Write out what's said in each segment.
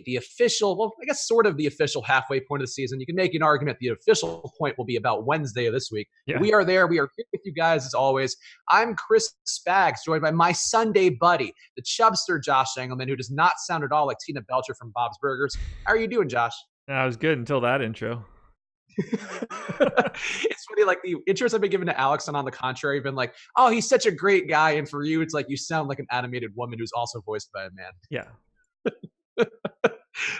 the official, well, I guess sort of the official halfway point of the season. You can make an argument the official point will be about Wednesday of this week. Yeah. We are there. We are here with you guys as always. I'm Chris Spags, joined by my Sunday buddy, the chubster Josh Engelman, who does not sound at all like Tina Belcher from Bob's Burgers. How are you doing, Josh? I was good until that intro. It's funny, like the intros I've been given to Alex and on the contrary have been like, oh, he's such a great guy. And for you, it's like you sound like an animated woman who's also voiced by a man. Yeah.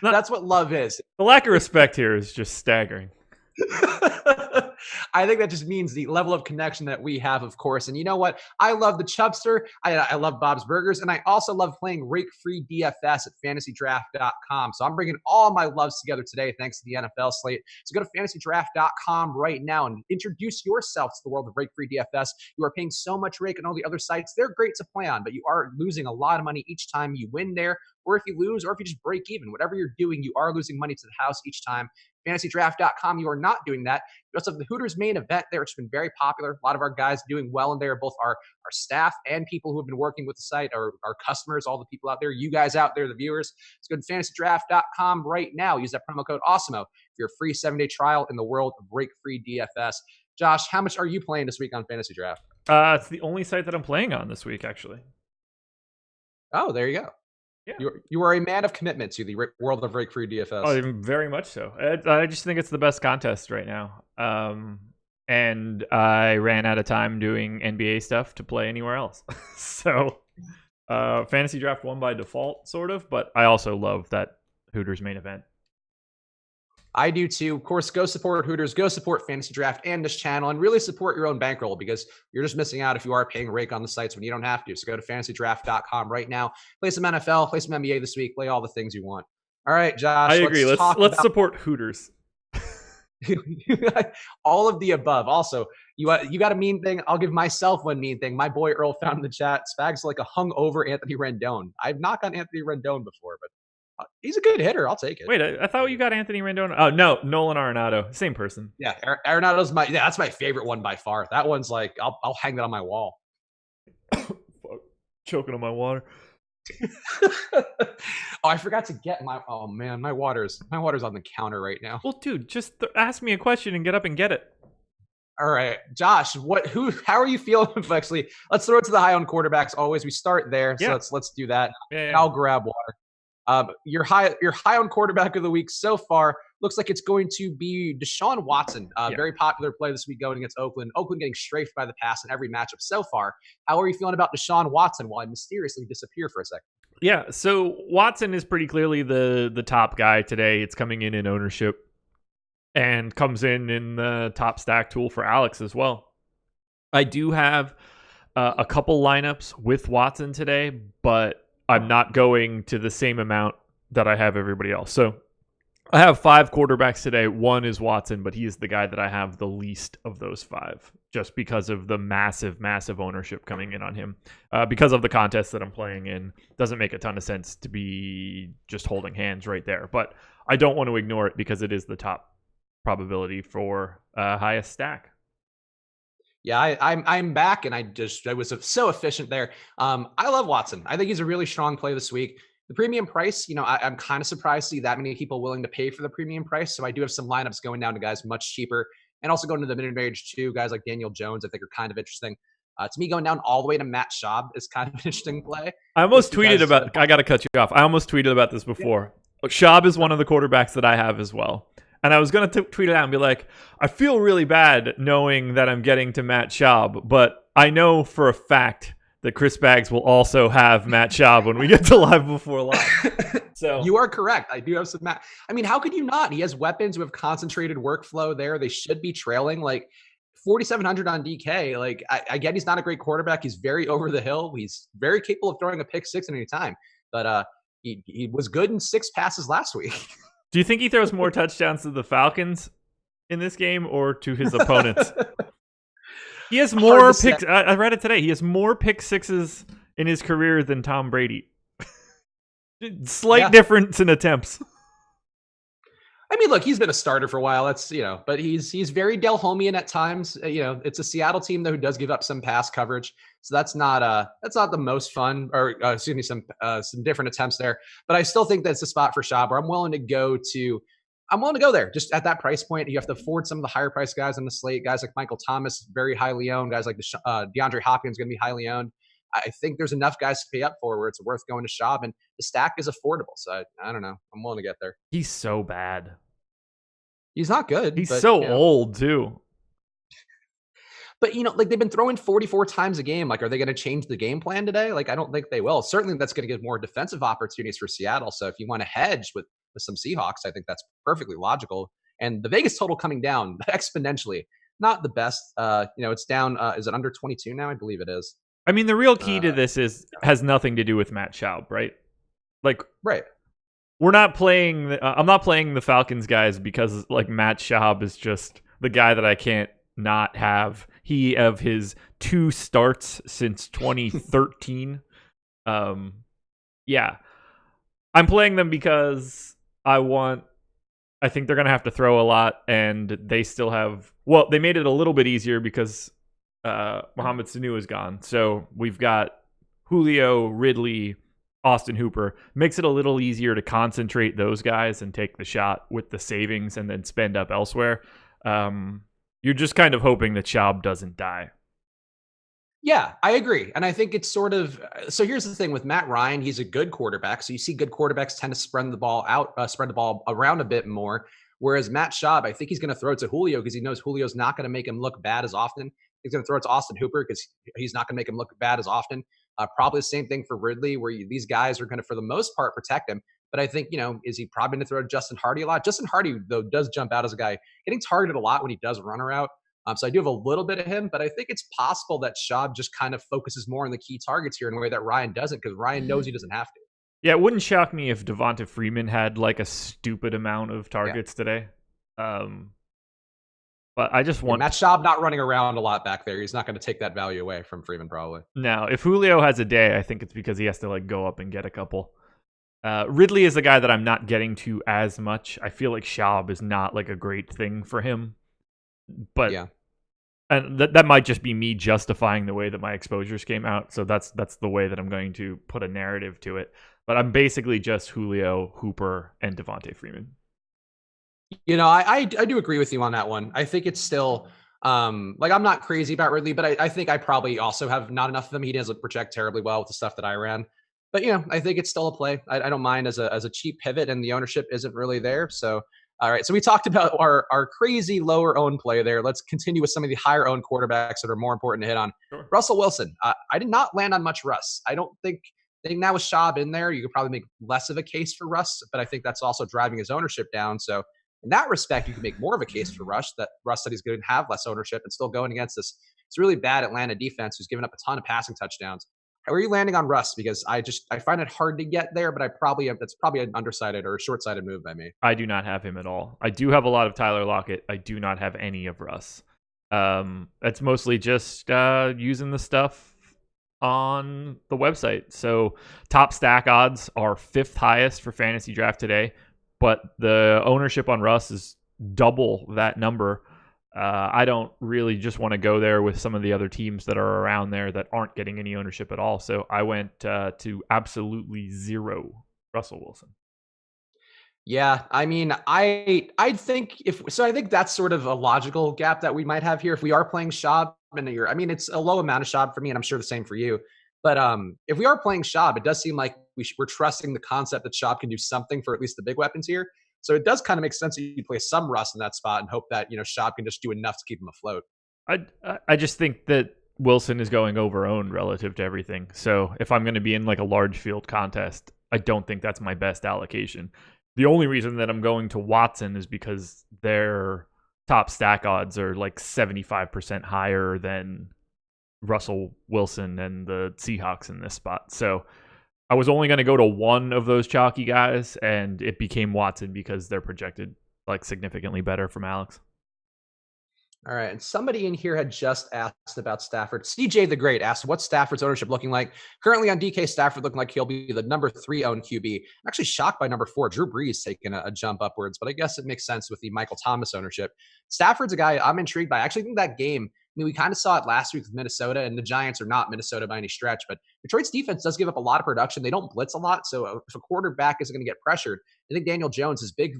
That's what love is. The lack of respect here is just staggering. I think that just means the level of connection that we have, of course. And you know what? I love the chubster. I love Bob's Burgers. And I also love playing rake-free DFS at fantasydraft.com. So I'm bringing all my loves together today thanks to the NFL slate. So go to fantasydraft.com right now and introduce yourself to the world of rake-free DFS. You are paying so much rake on all the other sites. They're great to play on, but you are losing a lot of money each time you win there, or if you lose, or if you just break even. Whatever you're doing, you are losing money to the house each time. FantasyDraft.com, you are not doing that. You also have the Hooters main event there, which has been very popular. A lot of our guys doing well in there, both our staff and people who have been working with the site, our customers, all the people out there, you guys out there, the viewers. So go to FantasyDraft.com right now. Use that promo code AWESEMO for your free 7-day trial in the world of break-free DFS. Josh, how much are you playing this week on Fantasy Draft? It's the only site that I'm playing on this week, actually. Oh, there you go. Yeah. You are a man of commitment to the world of rake-free DFS. Oh, very much so. I just think it's the best contest right now. And I ran out of time doing NBA stuff to play anywhere else. So Fantasy Draft won by default, sort of. But I also love that Hooters main event. I do too. Of course, go support Hooters, go support Fantasy Draft and this channel, and really support your own bankroll because you're just missing out if you are paying rake on the sites when you don't have to. So go to fantasydraft.com right now. Play some NFL, play some NBA this week, play all the things you want. All right, Josh. I agree. Let's support Hooters. All of the above. Also, you got a mean thing. I'll give myself one mean thing. My boy Earl found in the chat, Spags like a hungover Anthony Rendon. I've not got Anthony Rendon before, but he's a good hitter. I'll take it. Wait, I thought you got Anthony Rendon. Oh no, Nolan Arenado, same person. Yeah, Arenado's that's my favorite one by far. That one's like I'll hang that on my wall. Fuck, choking on my water. Oh, I forgot to get my. Oh man, my water's on the counter right now. Well, dude, just ask me a question and get up and get it. All right, Josh. How are you feeling? Actually, let's throw it to the high on quarterbacks. Always, we start there. So let's do that. Yeah. I'll grab water. Your high on quarterback of the week so far looks like it's going to be Deshaun Watson. Very popular play this week going against Oakland. Oakland getting strafed by the pass in every matchup so far. How are you feeling about Deshaun Watson while I mysteriously disappear for a second? Yeah, so Watson is pretty clearly the top guy today. It's coming in ownership and comes in the top stack tool for Alex as well. I do have a couple lineups with Watson today, but I'm not going to the same amount that I have everybody else. So I have 5 quarterbacks today. One is Watson, but he is the guy that I have the least of those 5 just because of the massive ownership coming in on him. Because of the contest that I'm playing in, doesn't make a ton of sense to be just holding hands right there. But I don't want to ignore it because it is the top probability for highest stack. Yeah, I'm back, and I was so efficient there. I love Watson. I think he's a really strong play this week. The premium price, I'm kind of surprised to see that many people willing to pay for the premium price. So I do have some lineups going down to guys much cheaper, and also going to the mid-range too. Guys like Daniel Jones, I think, are kind of interesting. To me, going down all the way to Matt Schaub is kind of an interesting play. I almost tweeted about. I got to cut you off. I almost tweeted about this before. Yeah. Schaub is one of the quarterbacks that I have as well. And I was going to tweet it out and be like, I feel really bad knowing that I'm getting to Matt Schaub, but I know for a fact that Chris Spags will also have Matt Schaub when we get to live before live. So you are correct. I do have some Matt. I mean, how could you not? He has weapons who have concentrated workflow there. They should be trailing like 4,700 on DK. Like I get he's not a great quarterback. He's very over the hill. He's very capable of throwing a pick 6 at any time. But he was good in 6 passes last week. Do you think he throws more touchdowns to the Falcons in this game or to his opponents? He has more picks. I read it today. He has more pick 6s in his career than Tom Brady. Slight difference in attempts. I mean, look, he's been a starter for a while. That's, but he's very Delhomian at times. It's a Seattle team, though, who does give up some pass coverage. So that's not the most fun, or excuse me, some different attempts there. But I still think that's a spot for Schaub where I'm willing to go there just at that price point. You have to afford some of the higher price guys on the slate, guys like Michael Thomas, very highly owned, guys like DeAndre Hopkins going to be highly owned. I think there's enough guys to pay up for where it's worth going to Schaub, and the stack is affordable. So I don't know. I'm willing to get there. He's so bad. He's not good. He's so old too. But, like they've been throwing 44 times a game. Like, are they going to change the game plan today? Like, I don't think they will. Certainly that's going to give more defensive opportunities for Seattle. So if you want to hedge with some Seahawks, I think that's perfectly logical. And the Vegas total coming down exponentially. Not the best. It's down. Is it under 22 now? I believe it is. I mean, the real key to this has nothing to do with Matt Schaub, right? Like, right. We're not playing. I'm not playing the Falcons guys because like Matt Schaub is just the guy that I can't not have. He of his 2 starts since 2013. Yeah, I'm playing them because I think they're gonna have to throw a lot, and they still have. Well, they made it a little bit easier because Mohamed Sanu is gone, so we've got Julio, Ridley, Austin Hooper. Makes it a little easier to concentrate those guys and take the shot with the savings and then spend up elsewhere. You're just kind of hoping that Schaub doesn't die. Yeah, I agree. And I think it's sort of, so here's the thing with Matt Ryan, he's a good quarterback. So you see good quarterbacks tend to spread the ball around a bit more. Whereas Matt Schaub, I think he's going to throw it to Julio because he knows Julio's not going to make him look bad as often. He's going to throw it to Austin Hooper because he's not going to make him look bad as often. Probably the same thing for Ridley, where these guys are going to, for the most part, protect him. But I think, is he probably going to throw to Justin Hardy a lot? Justin Hardy, though, does jump out as a guy getting targeted a lot when he does run a route. So I do have a little bit of him, but I think it's possible that Schaub just kind of focuses more on the key targets here in a way that Ryan doesn't, because Ryan knows he doesn't have to. Yeah, it wouldn't shock me if Devonta Freeman had like a stupid amount of targets today. But I just want Matt Schaub not running around a lot back there. He's not going to take that value away from Freeman probably. No, if Julio has a day, I think it's because he has to like go up and get a couple. Ridley is the guy that I'm not getting to as much. I feel like Schaub is not like a great thing for him. But yeah, and that might just be me justifying the way that my exposures came out. So that's the way that I'm going to put a narrative to it. But I'm basically just Julio, Hooper, and Devonta Freeman. I do agree with you on that one. I think it's still I'm not crazy about Ridley, but I think I probably also have not enough of him. He doesn't project terribly well with the stuff that I ran. But I think it's still a play. I don't mind as a cheap pivot, and the ownership isn't really there. So. All right, so we talked about our crazy lower owned play there. Let's continue with some of the higher owned quarterbacks that are more important to hit on. Sure. Russell Wilson. I did not land on much Russ. I think now with Schaub in there, you could probably make less of a case for Russ, but I think that's also driving his ownership down. So in that respect, you can make more of a case for Russ that he's going to have less ownership and still going against this. It's really bad Atlanta defense who's given up a ton of passing touchdowns. How are you landing on Russ? Because I find it hard to get there, but that's probably an undersided or a short-sighted move by me. I do not have him at all. I do have a lot of Tyler Lockett. I do not have any of Russ. It's mostly just using the stuff on the website. So top stack odds are 5th highest for fantasy draft today, but the ownership on Russ is double that number. I don't really just want to go there with some of the other teams that are around there that aren't getting any ownership at all. So I went to absolutely 0 Russell Wilson. Yeah, I mean, I think I think that's sort of a logical gap that we might have here. If we are playing Schaub in a year, I mean, it's a low amount of Schaub for me, and I'm sure the same for you. But if we are playing Schaub, it does seem like we're trusting the concept that Schaub can do something for at least the big weapons here. So it does kind of make sense that you play some Russ in that spot and hope that Schaub can just do enough to keep him afloat. I just think that Wilson is going over owned relative to everything. So if I'm going to be in like a large field contest, I don't think that's my best allocation. The only reason that I'm going to Watson is because their top stack odds are like 75% higher than Russell Wilson and the Seahawks in this spot. So I was only going to go to one of those chalky guys, and it became Watson because they're projected like significantly better from Alex. All right. And somebody in here had just asked about Stafford. CJ the Great asked, what's Stafford's ownership looking like? Currently on DK, Stafford looking like he'll be the number 3 owned QB. I'm actually shocked by number 4. Drew Brees taking a jump upwards, but I guess it makes sense with the Michael Thomas ownership. Stafford's a guy I'm intrigued by. I actually think that game mean, we kind of saw it last week with Minnesota, and the Giants are not Minnesota by any stretch, but Detroit's defense does give up a lot of production. They don't blitz a lot, so if a quarterback is going to get pressured, I think Daniel Jones, his big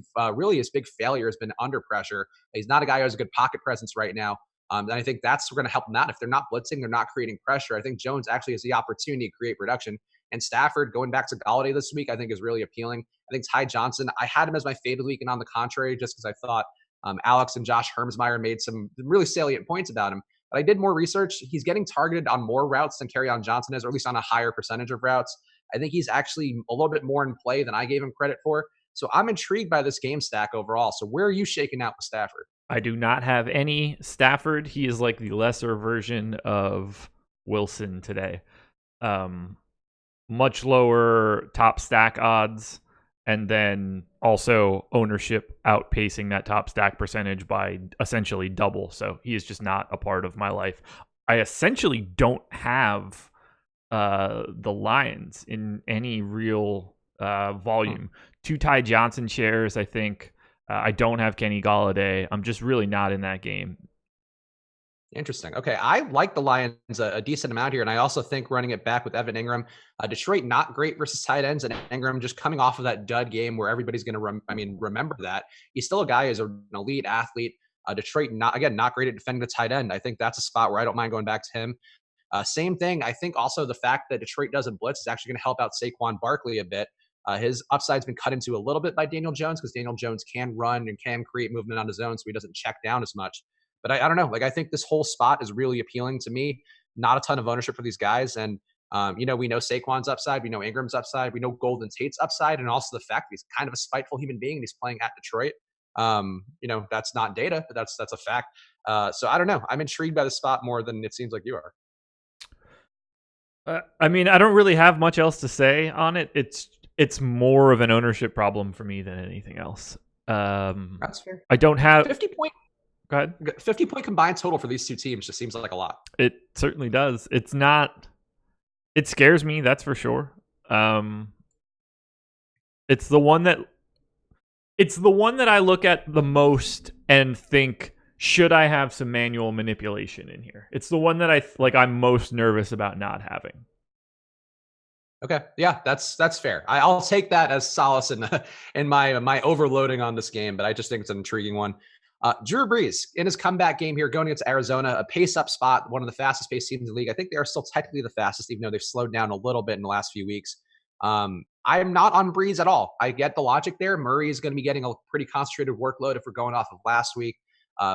failure has been under pressure. He's not a guy who has a good pocket presence right now. And I think that's going to help them out. If they're not blitzing, they're not creating pressure. I think Jones actually has the opportunity to create production. And Stafford going back to Galladay this week, I think is really appealing. I think Ty Johnson, I had him as my favorite week, and on the contrary, just because I thought Alex and Josh Hermsmeyer made some really salient points about him. But I did more research. He's getting targeted on more routes than Kerryon Johnson is, or at least on a higher percentage of routes. I think he's actually a little bit more in play than I gave him credit for. So I'm intrigued by this game stack overall. So where are you shaking out with Stafford? I do not have any Stafford. He is like the lesser version of Wilson today. Much lower top stack odds, and then also ownership outpacing that top stack percentage by essentially double. So he is just not a part of my life. I essentially don't have the Lions in any real volume. 2 Ty Johnson shares, I think. I don't have Kenny Galladay. I'm just really not in that game. Interesting. Okay, I like the Lions a decent amount here, and I also think running it back with Evan Ingram. Detroit not great versus tight ends, and Ingram just coming off of that dud game where everybody's going to remember that. He's still a guy who's an elite athlete. Detroit not great at defending the tight end. I think that's a spot where I don't mind going back to him. Same thing. I think also the fact that Detroit doesn't blitz is actually going to help out Saquon Barkley a bit. His upside's been cut into a little bit by Daniel Jones because Daniel Jones can run and can create movement on his own, so he doesn't check down as much. But I don't know. Like, I think this whole spot is really appealing to me. Not a ton of ownership for these guys. And, we know Saquon's upside. We know Ingram's upside. We know Golden Tate's upside. And also the fact that he's kind of a spiteful human being and he's playing at Detroit. That's not data, but that's a fact. So I don't know. I'm intrigued by the spot more than it seems like you are. I don't really have much else to say on it. It's more of an ownership problem for me than anything else. That's fair. I don't have 50-point. Go ahead. 50-point combined total for these two teams just seems like a lot. It certainly does. It scares me, that's for sure. It's the one that I look at the most and think, should I have some manual manipulation in here? It's the one that I'm most nervous about not having. Okay, yeah, that's fair. I'll take that as solace in my overloading on this game, but I just think it's an intriguing one. Drew Brees in his comeback game here going against Arizona, a pace-up spot, one of the fastest-paced teams in the league. I think they are still technically the fastest, even though they've slowed down a little bit in the last few weeks. I am not on Brees at all. I get the logic there. Murray is going to be getting a pretty concentrated workload if we're going off of last week.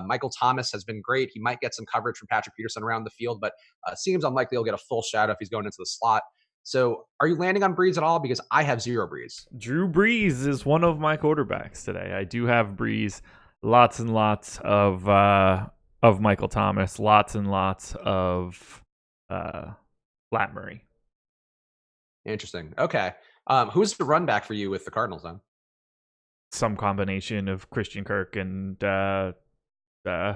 Michael Thomas has been great. He might get some coverage from Patrick Peterson around the field, but seems unlikely he'll get a full shadow if he's going into the slot. So are you landing on Brees at all? Because I have zero Brees. Drew Brees is one of my quarterbacks today. I do have Brees. Lots and lots of Michael Thomas. Lots and lots of Lat Murray. Interesting. Okay. Who's the run back for you with the Cardinals then? Some combination of Christian Kirk and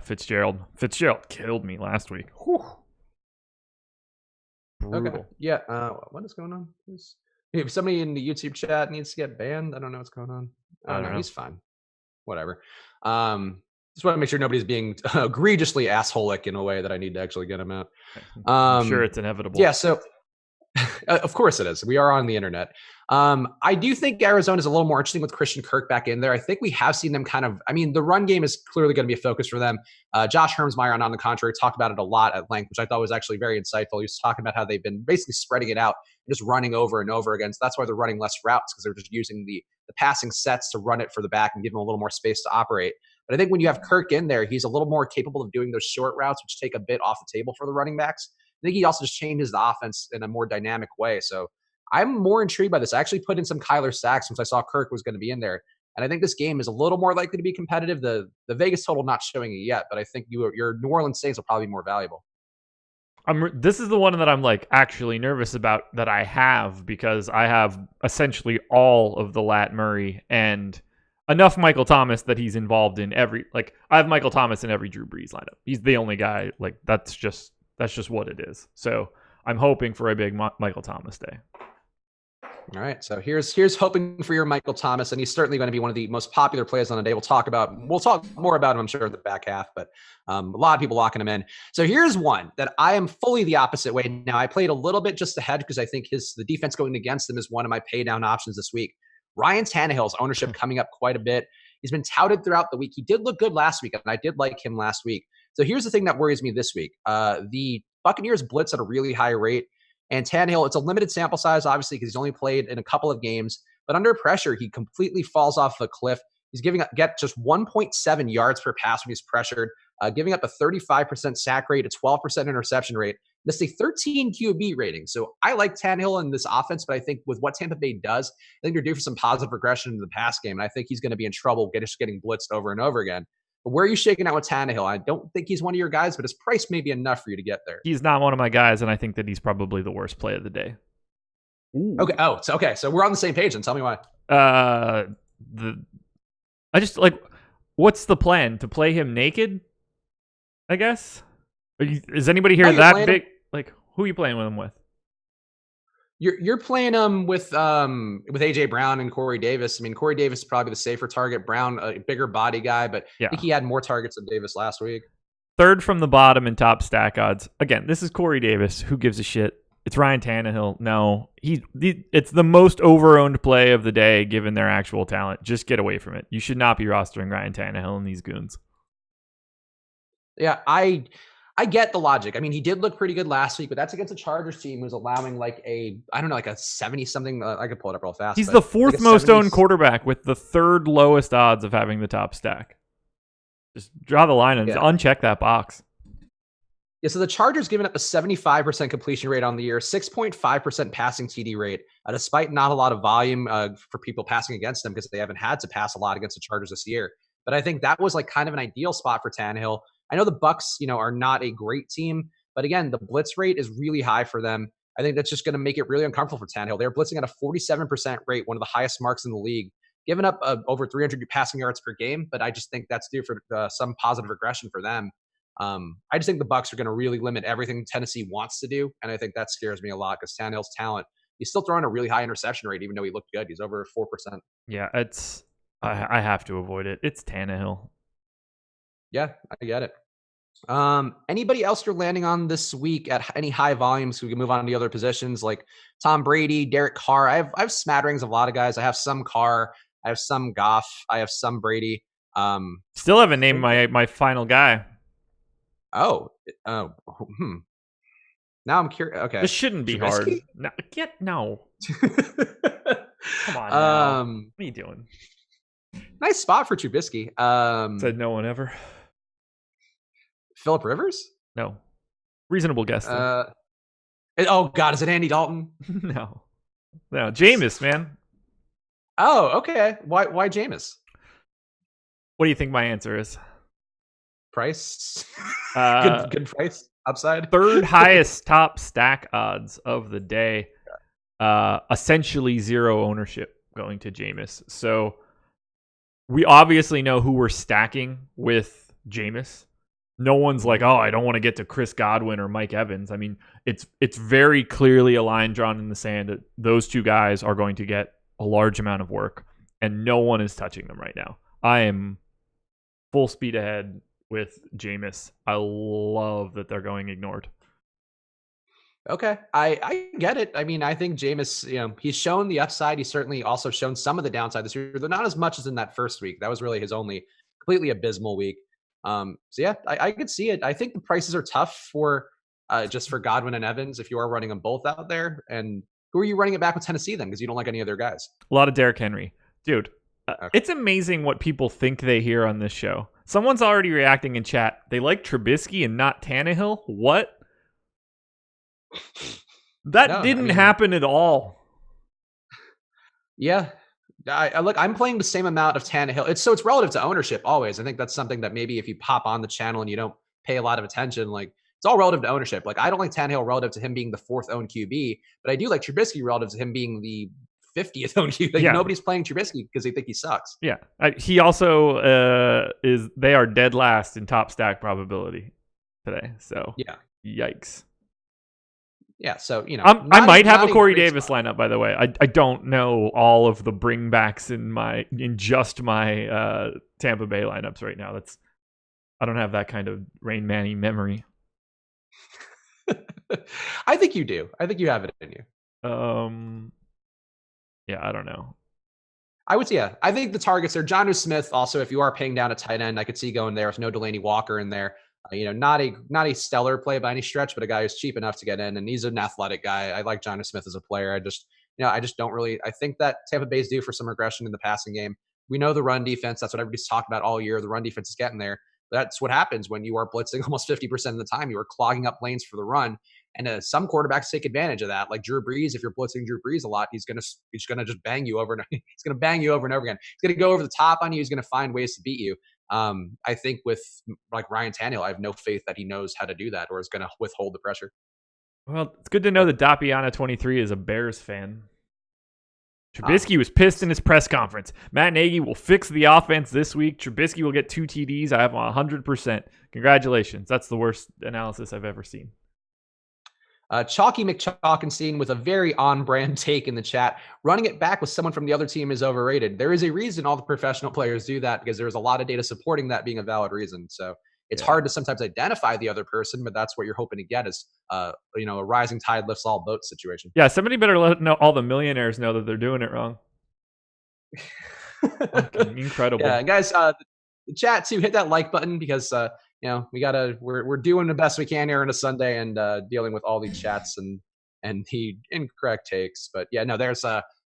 Fitzgerald. Fitzgerald killed me last week. Whew. Brutal. Okay. Yeah. What is going on? If somebody in the YouTube chat needs to get banned, I don't know what's going on. I don't know. He's fine. Whatever. Just want to make sure nobody's being egregiously assholic in a way that I need to actually get him out. I'm sure it's inevitable. Yeah. So of course it is. We are on the internet. I do think Arizona is a little more interesting with Christian Kirk back in there. I think we have seen them the run game is clearly going to be a focus for them. Josh Hermsmeyer, on the contrary, talked about it a lot at length, which I thought was actually very insightful. He was talking about how they've been basically spreading it out, just running over and over again. So that's why they're running less routes, because they're just using the passing sets to run it for the back and give them a little more space to operate. But I think when you have Kirk in there, he's a little more capable of doing those short routes, which take a bit off the table for the running backs. I think he also just changes the offense in a more dynamic way. So I'm more intrigued by this. I actually put in some Kyler Sacks since I saw Kirk was going to be in there. And I think this game is a little more likely to be competitive. The Vegas total not showing it yet, but I think your New Orleans Saints will probably be more valuable. This is the one that I'm actually nervous about that I have, because I have essentially all of the Lat Murray and enough Michael Thomas that he's involved in every, I have Michael Thomas in every Drew Brees lineup. He's the only guy, that's just what it is. So I'm hoping for a big Michael Thomas day. All right, so here's hoping for your Michael Thomas, and he's certainly going to be one of the most popular players on the day. We'll talk more about him, I'm sure, in the back half, but a lot of people locking him in. So here's one that I am fully the opposite way now. I played a little bit just ahead because I think the defense going against him is one of my pay down options this week. Ryan Tannehill's ownership coming up quite a bit. He's been touted throughout the week. He did look good last week, and I did like him last week. So here's the thing that worries me this week. The Buccaneers blitz at a really high rate. And Tannehill, it's a limited sample size, obviously, because he's only played in a couple of games. But under pressure, he completely falls off a cliff. He's get just 1.7 yards per pass when he's pressured, giving up a 35% sack rate, a 12% interception rate. That's a 13 QB rating. So I like Tannehill in this offense, but I think with what Tampa Bay does, I think they're due for some positive regression in the pass game. And I think he's going to be in trouble just getting blitzed over and over again. But where are you shaking out with Tannehill? I don't think he's one of your guys, but his price may be enough for you to get there. He's not one of my guys, and I think that he's probably the worst play of the day. Ooh. Okay. Oh, so we're on the same page. And tell me why. I just like, what's the plan? To play him naked? I guess. Is anybody here that big? Like, who are you playing with him with? You're playing him with AJ Brown and Corey Davis. I mean, Corey Davis is probably the safer target. Brown, a bigger body guy, but I think he had more targets than Davis last week. Third from the bottom in top stack odds. Again, this is Corey Davis. Who gives a shit? It's Ryan Tannehill. No, it's the most over-owned play of the day given their actual talent. Just get away from it. You should not be rostering Ryan Tannehill and these goons. Yeah, I get the logic. I mean, he did look pretty good last week, but that's against a Chargers team who's allowing like a 70-something. I could pull it up real fast. He's the fourth most owned quarterback with the third lowest odds of having the top stack. Just draw the line and uncheck that box. Yeah, so the Chargers giving up a 75% completion rate on the year, 6.5% passing TD rate, despite not a lot of volume for people passing against them because they haven't had to pass a lot against the Chargers this year. But I think that was like kind of an ideal spot for Tannehill. I know the Bucs, are not a great team, but again, the blitz rate is really high for them. I think that's just going to make it really uncomfortable for Tannehill. They're blitzing at a 47% rate, one of the highest marks in the league, giving up over 300 passing yards per game. But I just think that's due for some positive regression for them. I just think the Bucs are going to really limit everything Tennessee wants to do, and I think that scares me a lot because Tannehill's talent. He's still throwing a really high interception rate, even though he looked good. He's over 4%. Yeah, I have to avoid it. It's Tannehill. Yeah, I get it. Anybody else you're landing on this week at any high volumes? So we can move on to the other positions like Tom Brady, Derek Carr. I have smatterings of a lot of guys. I have some Carr. I have some Goff. I have some Brady. Still haven't named my final guy. Now I'm curious. Okay, this shouldn't be Trubisky? hard. No. Come on. Now. What are you doing? Nice spot for Trubisky. Said no one ever. Phillip Rivers? No. Reasonable guess. Oh God, is it Andy Dalton? No, Jameis, man. Oh, okay. Why Jameis? What do you think my answer is? Price? Good price. Upside. Third highest top stack odds of the day. Essentially zero ownership going to Jameis. So we obviously know who we're stacking with Jameis. No one's like, oh, I don't want to get to Chris Godwin or Mike Evans. I mean, it's very clearly a line drawn in the sand that those two guys are going to get a large amount of work, and no one is touching them right now. I am full speed ahead with Jameis. I love that they're going ignored. Okay, I get it. I mean, I think Jameis, he's shown the upside. He's certainly also shown some of the downside this year, though not as much as in that first week. That was really his only completely abysmal week. So yeah, I could see it. I think the prices are tough for just for Godwin and Evans if you are running them both out there. And who are you running it back with Tennessee then? Because you don't like any of their guys. A lot of Derrick Henry, dude. Okay. It's amazing what people think they hear on this show. Someone's already reacting in chat. They like Trubisky and not Tannehill. What? That didn't happen at all. Yeah. I'm playing the same amount of Tannehill. It's relative to ownership always. I think that's something that maybe if you pop on the channel and you don't pay a lot of attention, like it's all relative to ownership. Like I don't like Tannehill relative to him being the 4th owned QB, but I do like Trubisky relative to him being the 50th owned QB. Like nobody's playing Trubisky because they think he sucks. Yeah. He also they are dead last in top stack probability today. So yeah. Yikes. Yeah, so I might have a Corey Davis lineup, by the way. I don't know all of the bringbacks in just my Tampa Bay lineups right now. I don't have that kind of Rain Manny memory. I think you do. I think you have it in you. Yeah, I don't know. I would say, yeah. I think the targets are Jonnu Smith. Also, if you are paying down a tight end, I could see going there with no Delaney Walker in there. Not a stellar play by any stretch, but a guy who's cheap enough to get in, and he's an athletic guy. I like Jonnu Smith as a player. I just don't really. I think that Tampa Bay's due for some regression in the passing game. We know the run defense. That's what everybody's talked about all year. The run defense is getting there. That's what happens when you are blitzing almost 50% of the time. You are clogging up lanes for the run. And some quarterbacks take advantage of that, like Drew Brees. If you're blitzing Drew Brees a lot, he's gonna just bang you over. He's gonna bang you over and over again. He's gonna go over the top on you. He's gonna find ways to beat you. I think with like Ryan Tannehill, I have no faith that he knows how to do that or is gonna withhold the pressure. Well, it's good to know that Dapiana23 is a Bears fan. Trubisky was pissed in his press conference. Matt Nagy will fix the offense this week. Trubisky will get 2 TDs. I have 100%. Congratulations. That's the worst analysis I've ever seen. Chalky McChalkenstein with a very on-brand take in the chat. Running it back with someone from the other team is overrated. There is a reason all the professional players do that because there's a lot of data supporting that being a valid reason. So it's hard to sometimes identify the other person, but that's what you're hoping to get is, a rising tide lifts all boats situation. Yeah, somebody better let all the millionaires know that they're doing it wrong. Incredible. Yeah, and guys, the chat too, hit that like button because we're doing the best we can here on a Sunday and dealing with all these chats and the incorrect takes. But yeah, no, there's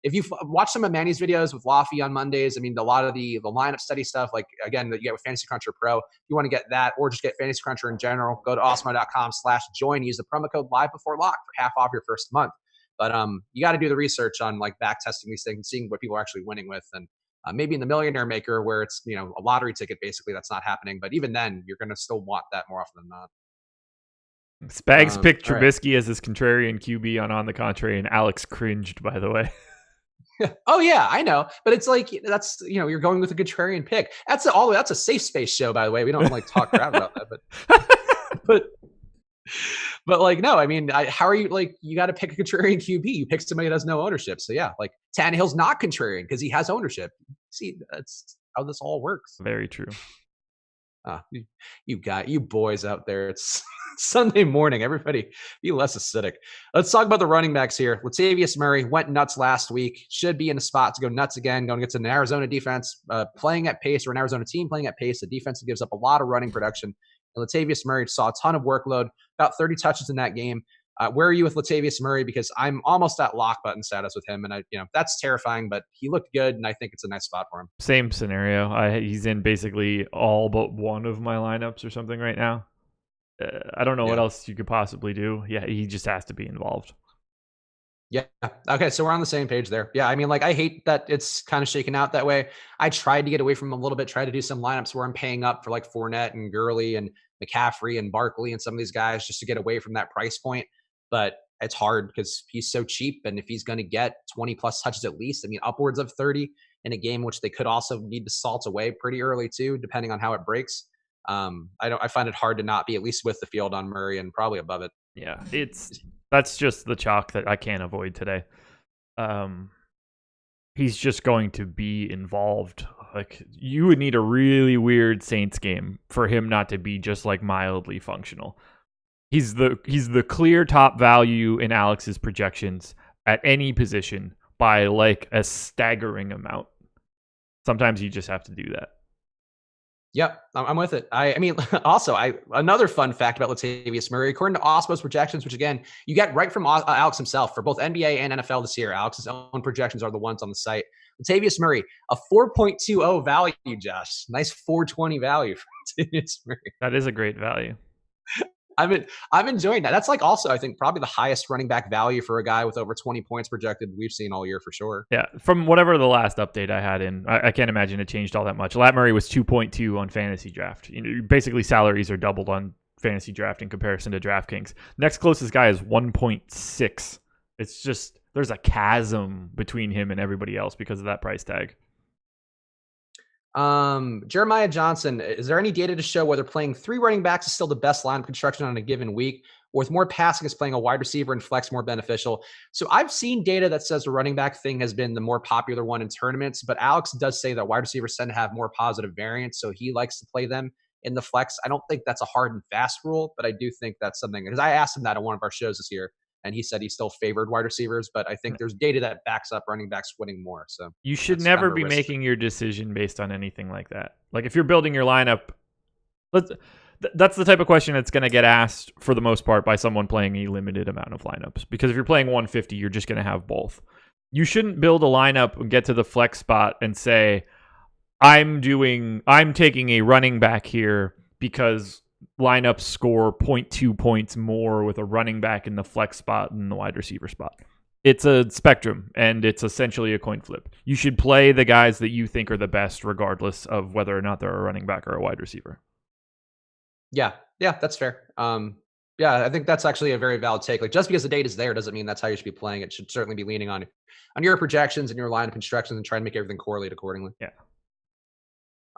if you watch some of Manny's videos with Laffy on Mondays, I mean, a lot of the lineup study stuff, like again, that you get with Fantasy Cruncher Pro, if you want to get that or just get Fantasy Cruncher in general, go to awesemo.com/join. Use the promo code live before lock for half off your first month. But you got to do the research on like back testing these things and seeing what people are actually winning with. And maybe in the Millionaire Maker where it's, a lottery ticket, basically that's not happening. But even then, you're going to still want that more often than not. Spags picked Trubisky as his contrarian QB on the contrary, and Alex cringed, by the way. Oh yeah, I know, but it's like that's you're going with a contrarian pick. That's a safe space show, by the way. We don't like talk crap about that, but like no, I mean, how are you like? You got to pick a contrarian QB. You pick somebody that has no ownership. So yeah, like Tannehill's not contrarian because he has ownership. See, that's how this all works. Very true. You boys out there. It's Sunday morning. Everybody be less acidic. Let's talk about the running backs here. Latavius Murray went nuts last week. Should be in a spot to go nuts again. Going against an Arizona defense playing at pace, or an Arizona team playing at pace. The defense that gives up a lot of running production. And Latavius Murray saw a ton of workload, about 30 touches in that game. Where are you with Latavius Murray? Because I'm almost at lock button status with him, and that's terrifying. But he looked good, and I think it's a nice spot for him. Same scenario. He's in basically all but one of my lineups or something right now. I don't know what else you could possibly do. Yeah, he just has to be involved. Yeah. Okay, so we're on the same page there. Yeah, I mean, like I hate that it's kind of shaken out that way. I tried to get away from him a little bit. Tried to do some lineups where I'm paying up for like Fournette and Gurley and McCaffrey and Barkley and some of these guys just to get away from that price point. But it's hard because he's so cheap. And if he's going to get 20 plus touches at least, I mean, upwards of 30 in a game, which they could also need to salt away pretty early too, depending on how it breaks. I find it hard to not be at least with the field on Murray and probably above it. Yeah, that's just the chalk that I can't avoid today. He's just going to be involved. Like you would need a really weird Saints game for him not to be just like mildly functional. He's the clear top value in Alex's projections at any position by like a staggering amount. Sometimes you just have to do that. Yep, I'm with it. I mean, also, another fun fact about Latavius Murray, according to Osmo's projections, which again, you get right from Alex himself for both NBA and NFL this year. Alex's own projections are the ones on the site. Latavius Murray, a 4.20 value, Josh. Nice 420 value for Latavius Murray. That is a great value. I'm enjoying that. That's like also, I think, probably the highest running back value for a guy with over 20 points projected we've seen all year for sure. Yeah, from whatever the last update I had in, I can't imagine it changed all that much. Lat Murray was 2.2 on Fantasy Draft. Basically salaries are doubled on Fantasy Draft in comparison to DraftKings. Next closest guy is 1.6. It's just, there's a chasm between him and everybody else because of that price tag. Jeremiah Johnson, is there any data to show whether playing 3 running backs is still the best line construction on a given week? or with more passing, is playing a wide receiver and flex more beneficial? So I've seen data that says the running back thing has been the more popular one in tournaments, but Alex does say that wide receivers tend to have more positive variance, so he likes to play them in the flex. I don't think that's a hard and fast rule, but I do think that's something, because I asked him that on one of our shows this year, and he said he still favored wide receivers, but I think there's data that backs up running backs winning more. So you should never be making your decision based on anything like that. Like if you're building your lineup, that's the type of question that's going to get asked for the most part by someone playing a limited amount of lineups. Because if you're playing 150, you're just going to have both. You shouldn't build a lineup and get to the flex spot and say, I'm taking a running back here because lineups score 0.2 points more with a running back in the flex spot than the wide receiver spot. It's a spectrum, and it's essentially a coin flip. You should play the guys that you think are the best, regardless of whether or not they're a running back or a wide receiver. Yeah, that's fair. I think that's actually a very valid take. Like, just because the data is there doesn't mean that's how you should be playing. It should certainly be leaning on your projections and your lineup instructions and try to make everything correlate accordingly. Yeah.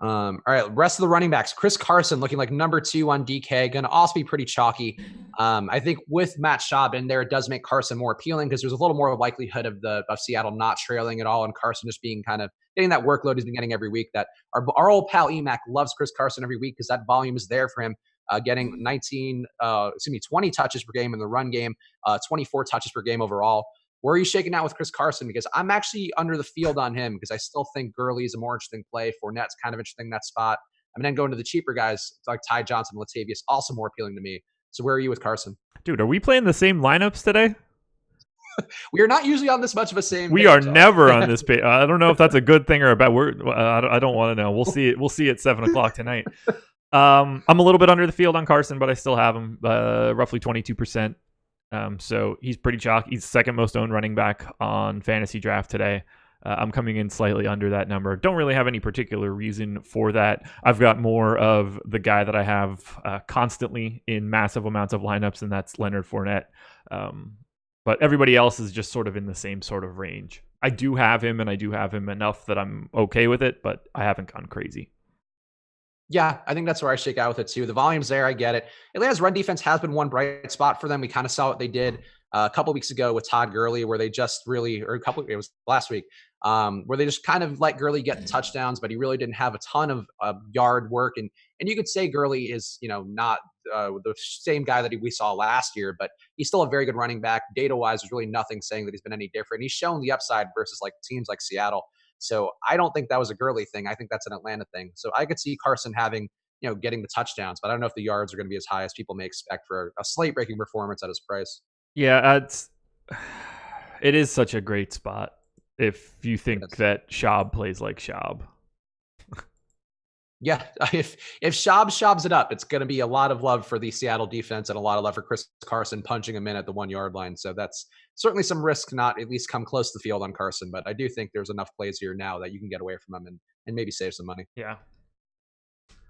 All right, rest of the running backs. Chris Carson looking like number 2 on DK, going to also be pretty chalky. I think with Matt Schaub in there, it does make Carson more appealing because there's a little more likelihood of Seattle not trailing at all, and Carson just being kind of getting that workload he's been getting every week. That our old pal Emac loves Chris Carson every week because that volume is there for him. Getting 20 touches per game in the run game, 24 touches per game overall. Where are you shaking out with Chris Carson? Because I'm actually under the field on him because I still think Gurley is a more interesting play. Fournette's kind of interesting in that spot. I'm then going to the cheaper guys like Ty Johnson, Latavius, also more appealing to me. So where are you with Carson? Dude, are we playing the same lineups today? We are not usually on this much of a same. We are never on this page. I don't know if that's a good thing or a bad. I don't want to know. We'll see it. We'll see at 7:00 tonight. I'm a little bit under the field on Carson, but I still have him roughly 22%. So he's pretty chalky. He's the second most owned running back on fantasy draft today. I'm coming in slightly under that number. Don't really have any particular reason for that. I've got more of the guy that I have constantly in massive amounts of lineups, and that's Leonard Fournette. But everybody else is just sort of in the same sort of range. I do have him, and I do have him enough that I'm okay with it, but I haven't gone crazy. Yeah, I think that's where I shake out with it too. The volume's there. I get it. Atlanta's run defense has been one bright spot for them. We kind of saw what they did a couple weeks ago with Todd Gurley, where they just really, it was last week, where they just kind of let Gurley get touchdowns, but he really didn't have a ton of yard work. And you could say Gurley is, not the same guy that we saw last year, but he's still a very good running back. Data-wise, there's really nothing saying that he's been any different. He's shown the upside versus like teams like Seattle. So I don't think that was a Gurley thing. I think that's an Atlanta thing. So I could see Carson having, getting the touchdowns, but I don't know if the yards are going to be as high as people may expect for a slate-breaking performance at his price. Yeah, it is such a great spot if you think that Schaub plays like Schaub. Yeah, if Schaub's it up, it's going to be a lot of love for the Seattle defense and a lot of love for Chris Carson punching him in at the 1 yard line. So that's certainly some risk to not at least come close to the field on Carson. But I do think there's enough plays here now that you can get away from him and maybe save some money. Yeah.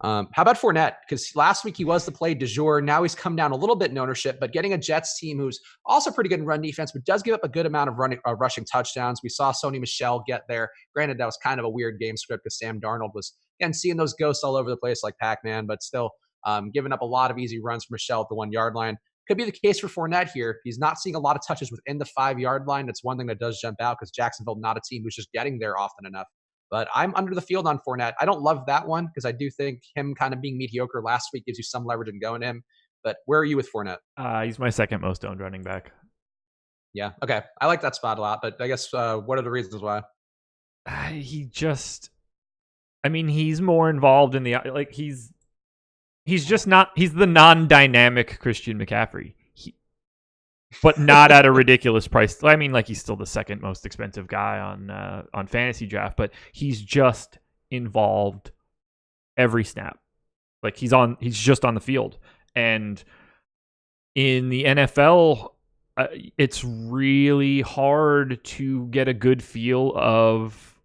How about Fournette? Because last week he was the play du jour. Now he's come down a little bit in ownership, but getting a Jets team who's also pretty good in run defense, but does give up a good amount of rushing touchdowns. We saw Sony Michel get there. Granted, that was kind of a weird game script because Sam Darnold was, again, seeing those ghosts all over the place like Pac-Man, but still giving up a lot of easy runs for Michel at the 1 yard line. Could be the case for Fournette here. He's not seeing a lot of touches within the 5 yard line. That's one thing that does jump out because Jacksonville, not a team who's just getting there often enough. But I'm under the field on Fournette. I don't love that one because I do think him kind of being mediocre last week gives you some leverage in going him. But where are you with Fournette? He's my second most owned running back. Yeah, okay. I like that spot a lot, but I guess what are the reasons why? He's more involved in the, like, he's the non-dynamic Christian McCaffrey. But not at a ridiculous price. I mean, like, he's still the second most expensive guy on fantasy draft, but he's just involved every snap. Like, he's just on the field. And in the NFL, it's really hard to get a good feel of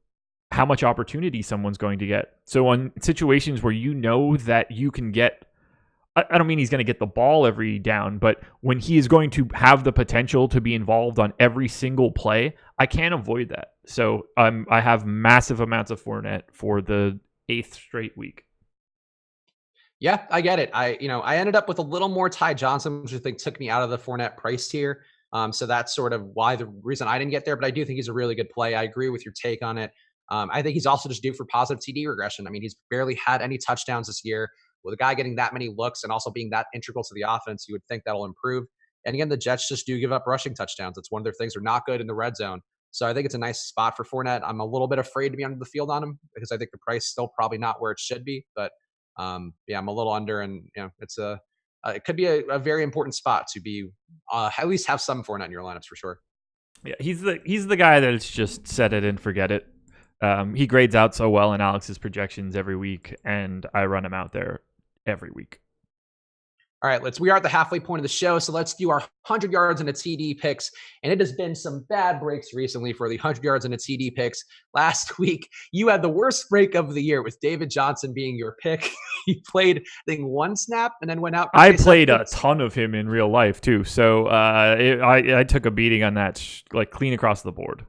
how much opportunity someone's going to get. So on situations where you know that you can get, I don't mean he's going to get the ball every down, but when he is going to have the potential to be involved on every single play, I can't avoid that. So I have massive amounts of Fournette for the 8th straight week. Yeah, I get it. I ended up with a little more Ty Johnson, which I think took me out of the Fournette price tier. So that's sort of why the reason I didn't get there. But I do think he's a really good play. I agree with your take on it. I think he's also just due for positive TD regression. I mean, he's barely had any touchdowns this year. With a guy getting that many looks and also being that integral to the offense, you would think that'll improve. And again, the Jets just do give up rushing touchdowns. It's one of their things. They're not good in the red zone. So I think it's a nice spot for Fournette. I'm a little bit afraid to be under the field on him because I think the price is still probably not where it should be. But yeah, I'm a little under, and it's it could be a very important spot to be at least have some Fournette in your lineups for sure. Yeah, he's the guy that's just set it and forget it. He grades out so well in Alex's projections every week, and I run him out there every week. All right, we are at the halfway point of the show, so let's do our 100 yards and a TD picks. And it has been some bad breaks recently for the 100 yards and a TD picks. Last week, you had the worst break of the year with David Johnson being your pick. He played, I think, one snap and then went out. I played a ton of him in real life too, so I took a beating on that, like clean across the board.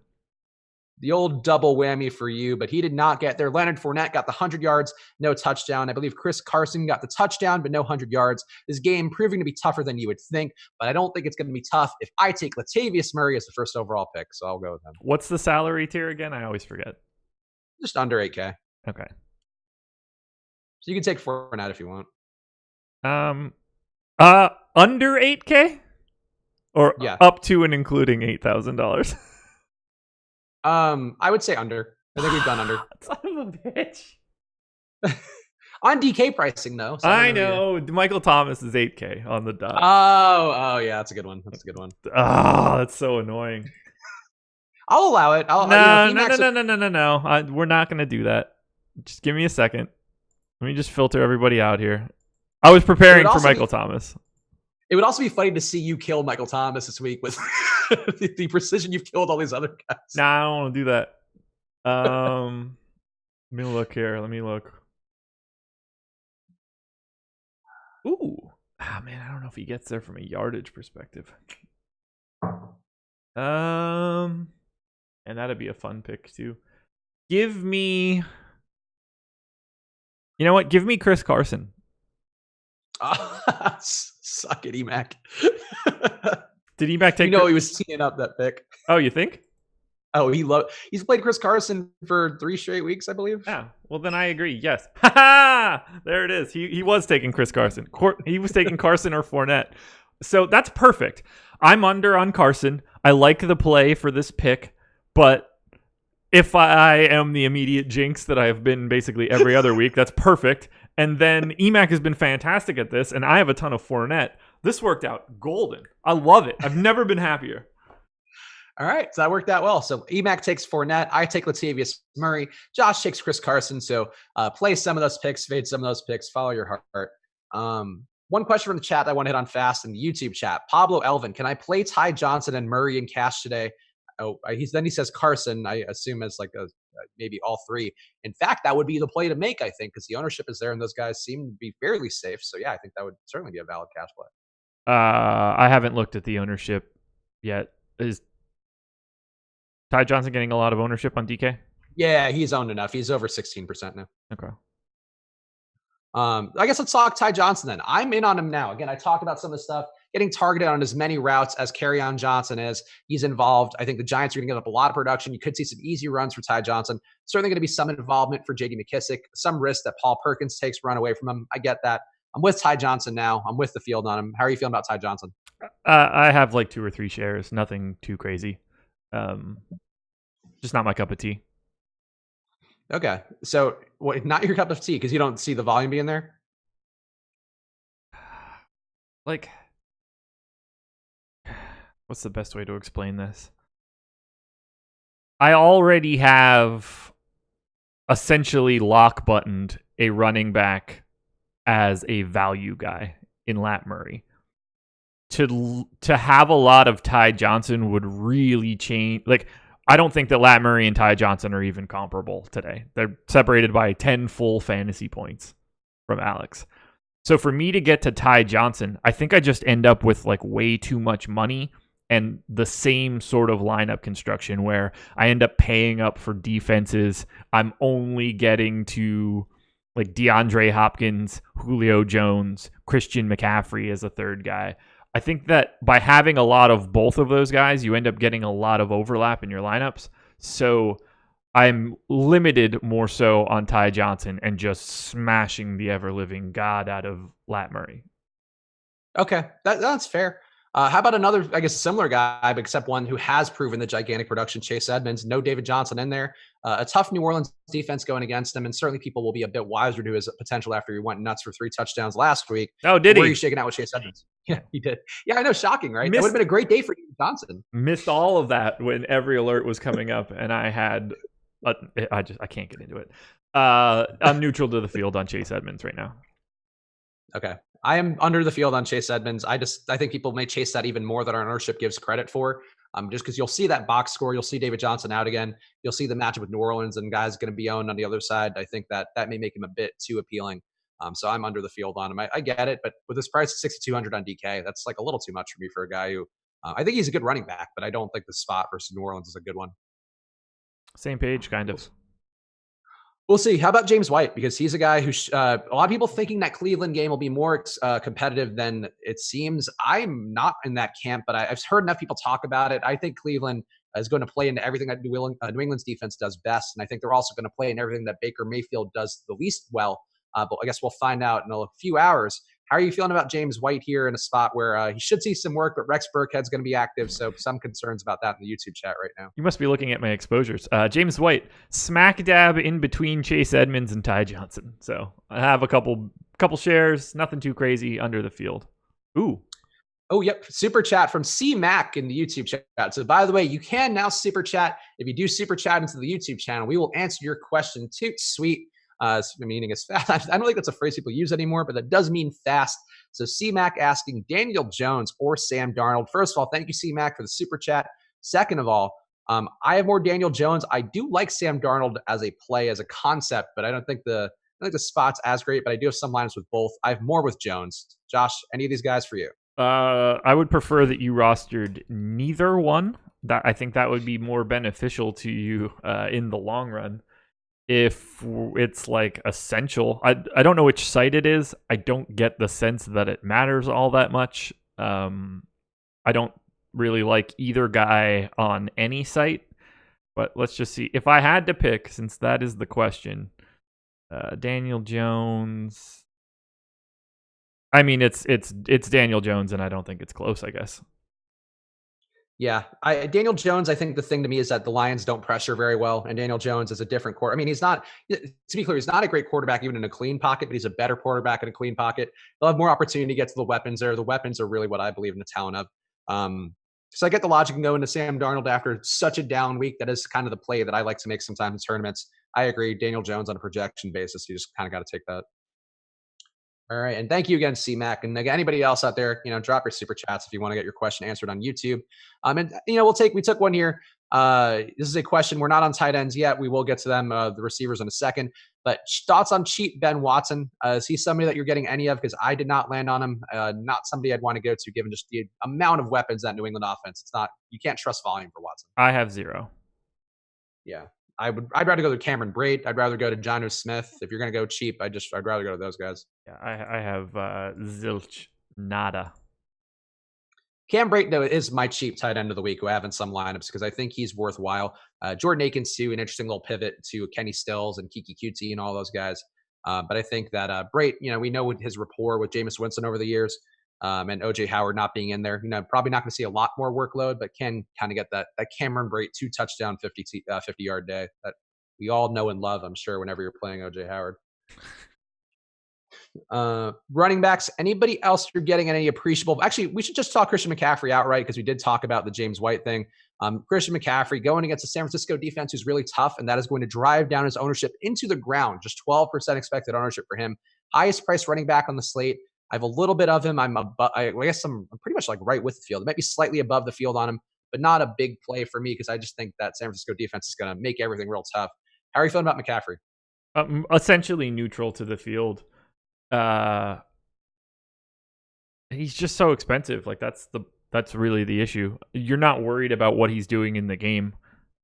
The old double whammy for you, but he did not get there. Leonard Fournette got the 100 yards, no touchdown. I believe Chris Carson got the touchdown, but no 100 yards. This game proving to be tougher than you would think, but I don't think it's going to be tough if I take Latavius Murray as the first overall pick, so I'll go with him. What's the salary tier again? I always forget. Just under 8K. Okay. So you can take Fournette if you want. Under 8K? Or yeah. Up to and including $8,000? I would say under. I think we've done under. Son of a bitch. On DK pricing, though. So I know. Michael Thomas is 8K on the dot. Oh, yeah. That's a good one. Oh, that's so annoying. I'll allow it. No. We're not going to do that. Just give me a second. Let me just filter everybody out here. I was preparing for Michael Thomas. It would also be funny to see you kill Michael Thomas this week with the precision you've killed all these other guys. Nah, I don't want to do that. Let me look here. Ooh. Man, I don't know if he gets there from a yardage perspective. And that'd be a fun pick too. Give me... You know what? Give me Chris Carson. Suck it, Emac. Did Emac take? He was teeing up that pick. Oh, you think? Oh, he's played Chris Carson for 3 straight weeks, I believe. Yeah. Well, then I agree. Yes. There it is. He was taking Chris Carson. He was taking Carson or Fournette. So that's perfect. I'm under on Carson. I like the play for this pick, but if I am the immediate jinx that I have been basically every other week, that's perfect. And then Emac has been fantastic at this, and I have a ton of Fournette. This worked out golden. I love it. I've never been happier. All right, so that worked out well. So Emac takes Fournette. I take Latavius Murray. Josh takes Chris Carson. So play some of those picks, fade some of those picks, follow your heart. One question from the chat I want to hit on fast in the YouTube chat. Pablo Elvin, can I play Ty Johnson and Murray in cash today? Oh, he says Carson, I assume as like maybe all three. In fact, that would be the play to make, I think, because the ownership is there and those guys seem to be fairly safe. So yeah, I think that would certainly be a valid cash play. I haven't looked at the ownership yet. Is Ty Johnson getting a lot of ownership on DK? Yeah, he's owned enough. He's over 16% now. Okay. I guess let's talk Ty Johnson then. I'm in on him now. Again, I talked about some of the stuff, getting targeted on as many routes as Kerryon Johnson is. He's involved. I think the Giants are going to give up a lot of production. You could see some easy runs for Ty Johnson. Certainly going to be some involvement for J.D. McKissick, some risk that Paul Perkins takes run away from him. I get that. I'm with Ty Johnson now. I'm with the field on him. How are you feeling about Ty Johnson? I have like 2 or 3 shares. Nothing too crazy. Just not my cup of tea. Okay. So not your cup of tea because you don't see the volume being there? Like, what's the best way to explain this? I already have essentially lock buttoned a running back as a value guy in Lat Murray. To have a lot of Ty Johnson would really change. Like, I don't think that Lat Murray and Ty Johnson are even comparable today. They're separated by 10 full fantasy points from Alex. So for me to get to Ty Johnson, I think I just end up with like way too much money and the same sort of lineup construction where I end up paying up for defenses. I'm only getting to like DeAndre Hopkins, Julio Jones, Christian McCaffrey as a third guy. I think that by having a lot of both of those guys, you end up getting a lot of overlap in your lineups. So I'm limited more so on Ty Johnson and just smashing the ever-living god out of Lat Murray. Okay, that's fair. How about another, I guess, similar guy, but except one who has proven the gigantic production, Chase Edmonds. No David Johnson in there. A tough New Orleans defense going against him, and certainly people will be a bit wiser to his potential after he went nuts for 3 touchdowns last week. Oh, did Where he? are you shaking out with Chase Edmonds? Yeah, he did. Yeah, I know, shocking, right? That would have been a great day for David Johnson. Missed all of that when every alert was coming up, and I had, I can't get into it. I'm neutral to the field on Chase Edmonds right now. Okay. I am under the field on Chase Edmonds. I think people may chase that even more than our ownership gives credit for. Just because you'll see that box score, you'll see David Johnson out again. You'll see the matchup with New Orleans and guys going to be owned on the other side. I think that may make him a bit too appealing. So I'm under the field on him. I get it, but with his price at 6,200 on DK, that's like a little too much for me for a guy who I think he's a good running back, but I don't think the spot versus New Orleans is a good one. Same page, kind of. We'll see. How about James White? Because he's a guy who a lot of people thinking that Cleveland game will be more competitive than it seems. I'm not in that camp, but I've heard enough people talk about it. I think Cleveland is going to play into everything that New England's defense does best, and I think they're also going to play in everything that Baker Mayfield does the least well. But I guess we'll find out in a few hours. How are you feeling about James White here in a spot where he should see some work, but Rex Burkhead's going to be active, so some concerns about that in the YouTube chat right now. You must be looking at my exposures. James White, smack dab in between Chase Edmonds and Ty Johnson. So I have a couple shares, nothing too crazy under the field. Ooh. Oh, yep. Super chat from C Mac in the YouTube chat. So by the way, you can now super chat. If you do super chat into the YouTube channel, we will answer your question too. Sweet. Meaning is fast. I don't think that's a phrase people use anymore, but that does mean fast. So C-Mac asking Daniel Jones or Sam Darnold. First of all, thank you, C-Mac, for the super chat. Second of all, I have more Daniel Jones. I do like Sam Darnold as a play, as a concept, but I don't think the spot's as great, but I do have some lineups with both. I have more with Jones. Josh, any of these guys for you? I would prefer that you rostered neither one. I think that would be more beneficial to you in the long run. If it's like essential, I don't know which site it is. I don't get the sense that it matters all that much. I don't really like either guy on any site, but let's just see. If I had to pick, since that is the question, Daniel Jones. I mean, it's Daniel Jones, and I don't think it's close, I guess. Yeah, Daniel Jones, I think the thing to me is that the Lions don't pressure very well, and Daniel Jones is a different quarterback. I mean, he's not, to be clear, he's not a great quarterback even in a clean pocket, but he's a better quarterback in a clean pocket. They'll have more opportunity to get to the weapons there. The weapons are really what I believe in the talent of. So I get the logic in going to Sam Darnold after such a down week. That is kind of the play that I like to make sometimes in tournaments. I agree. Daniel Jones on a projection basis, you just kind of got to take that. All right. And thank you again, C-Mac. And again, anybody else out there, drop your super chats if you want to get your question answered on YouTube. And we took one here. This is a question. We're not on tight ends yet. We will get to them, the receivers in a second. But thoughts on cheap Ben Watson? Is he somebody that you're getting any of? Because I did not land on him. Not somebody I'd want to go to given just the amount of weapons that New England offense. You can't trust volume for Watson. I have 0. Yeah. I'd rather go to Cameron Brate. I'd rather go to Jonnu Smith. If you're going to go cheap, I'd rather go to those guys. Yeah, I have zilch, nada. Cam Brate, though, is my cheap tight end of the week who I have in some lineups because I think he's worthwhile. Jordan Akins, too, an interesting little pivot to Kenny Stills and Kiki Kuti and all those guys. But I think that Brate, we know his rapport with Jameis Winston over the years and O.J. Howard not being in there. Probably not going to see a lot more workload, but can kind of get that Cameron Brate 2-touchdown, 50-yard day that we all know and love, I'm sure, whenever you're playing O.J. Howard. Running backs, anybody else you're getting any appreciable? Actually, we should just talk Christian McCaffrey outright because we did talk about the James White thing. Christian McCaffrey going against a San Francisco defense who's really tough, and that is going to drive down his ownership into the ground. Just 12% expected ownership for him. Highest price running back on the slate. I have a little bit of him. I guess I'm pretty much like right with the field. It might be slightly above the field on him, but not a big play for me because I just think that San Francisco defense is going to make everything real tough. How are you feeling about McCaffrey? Essentially neutral to the field. He's just so expensive. Like that's really the issue. You're not worried about what he's doing in the game.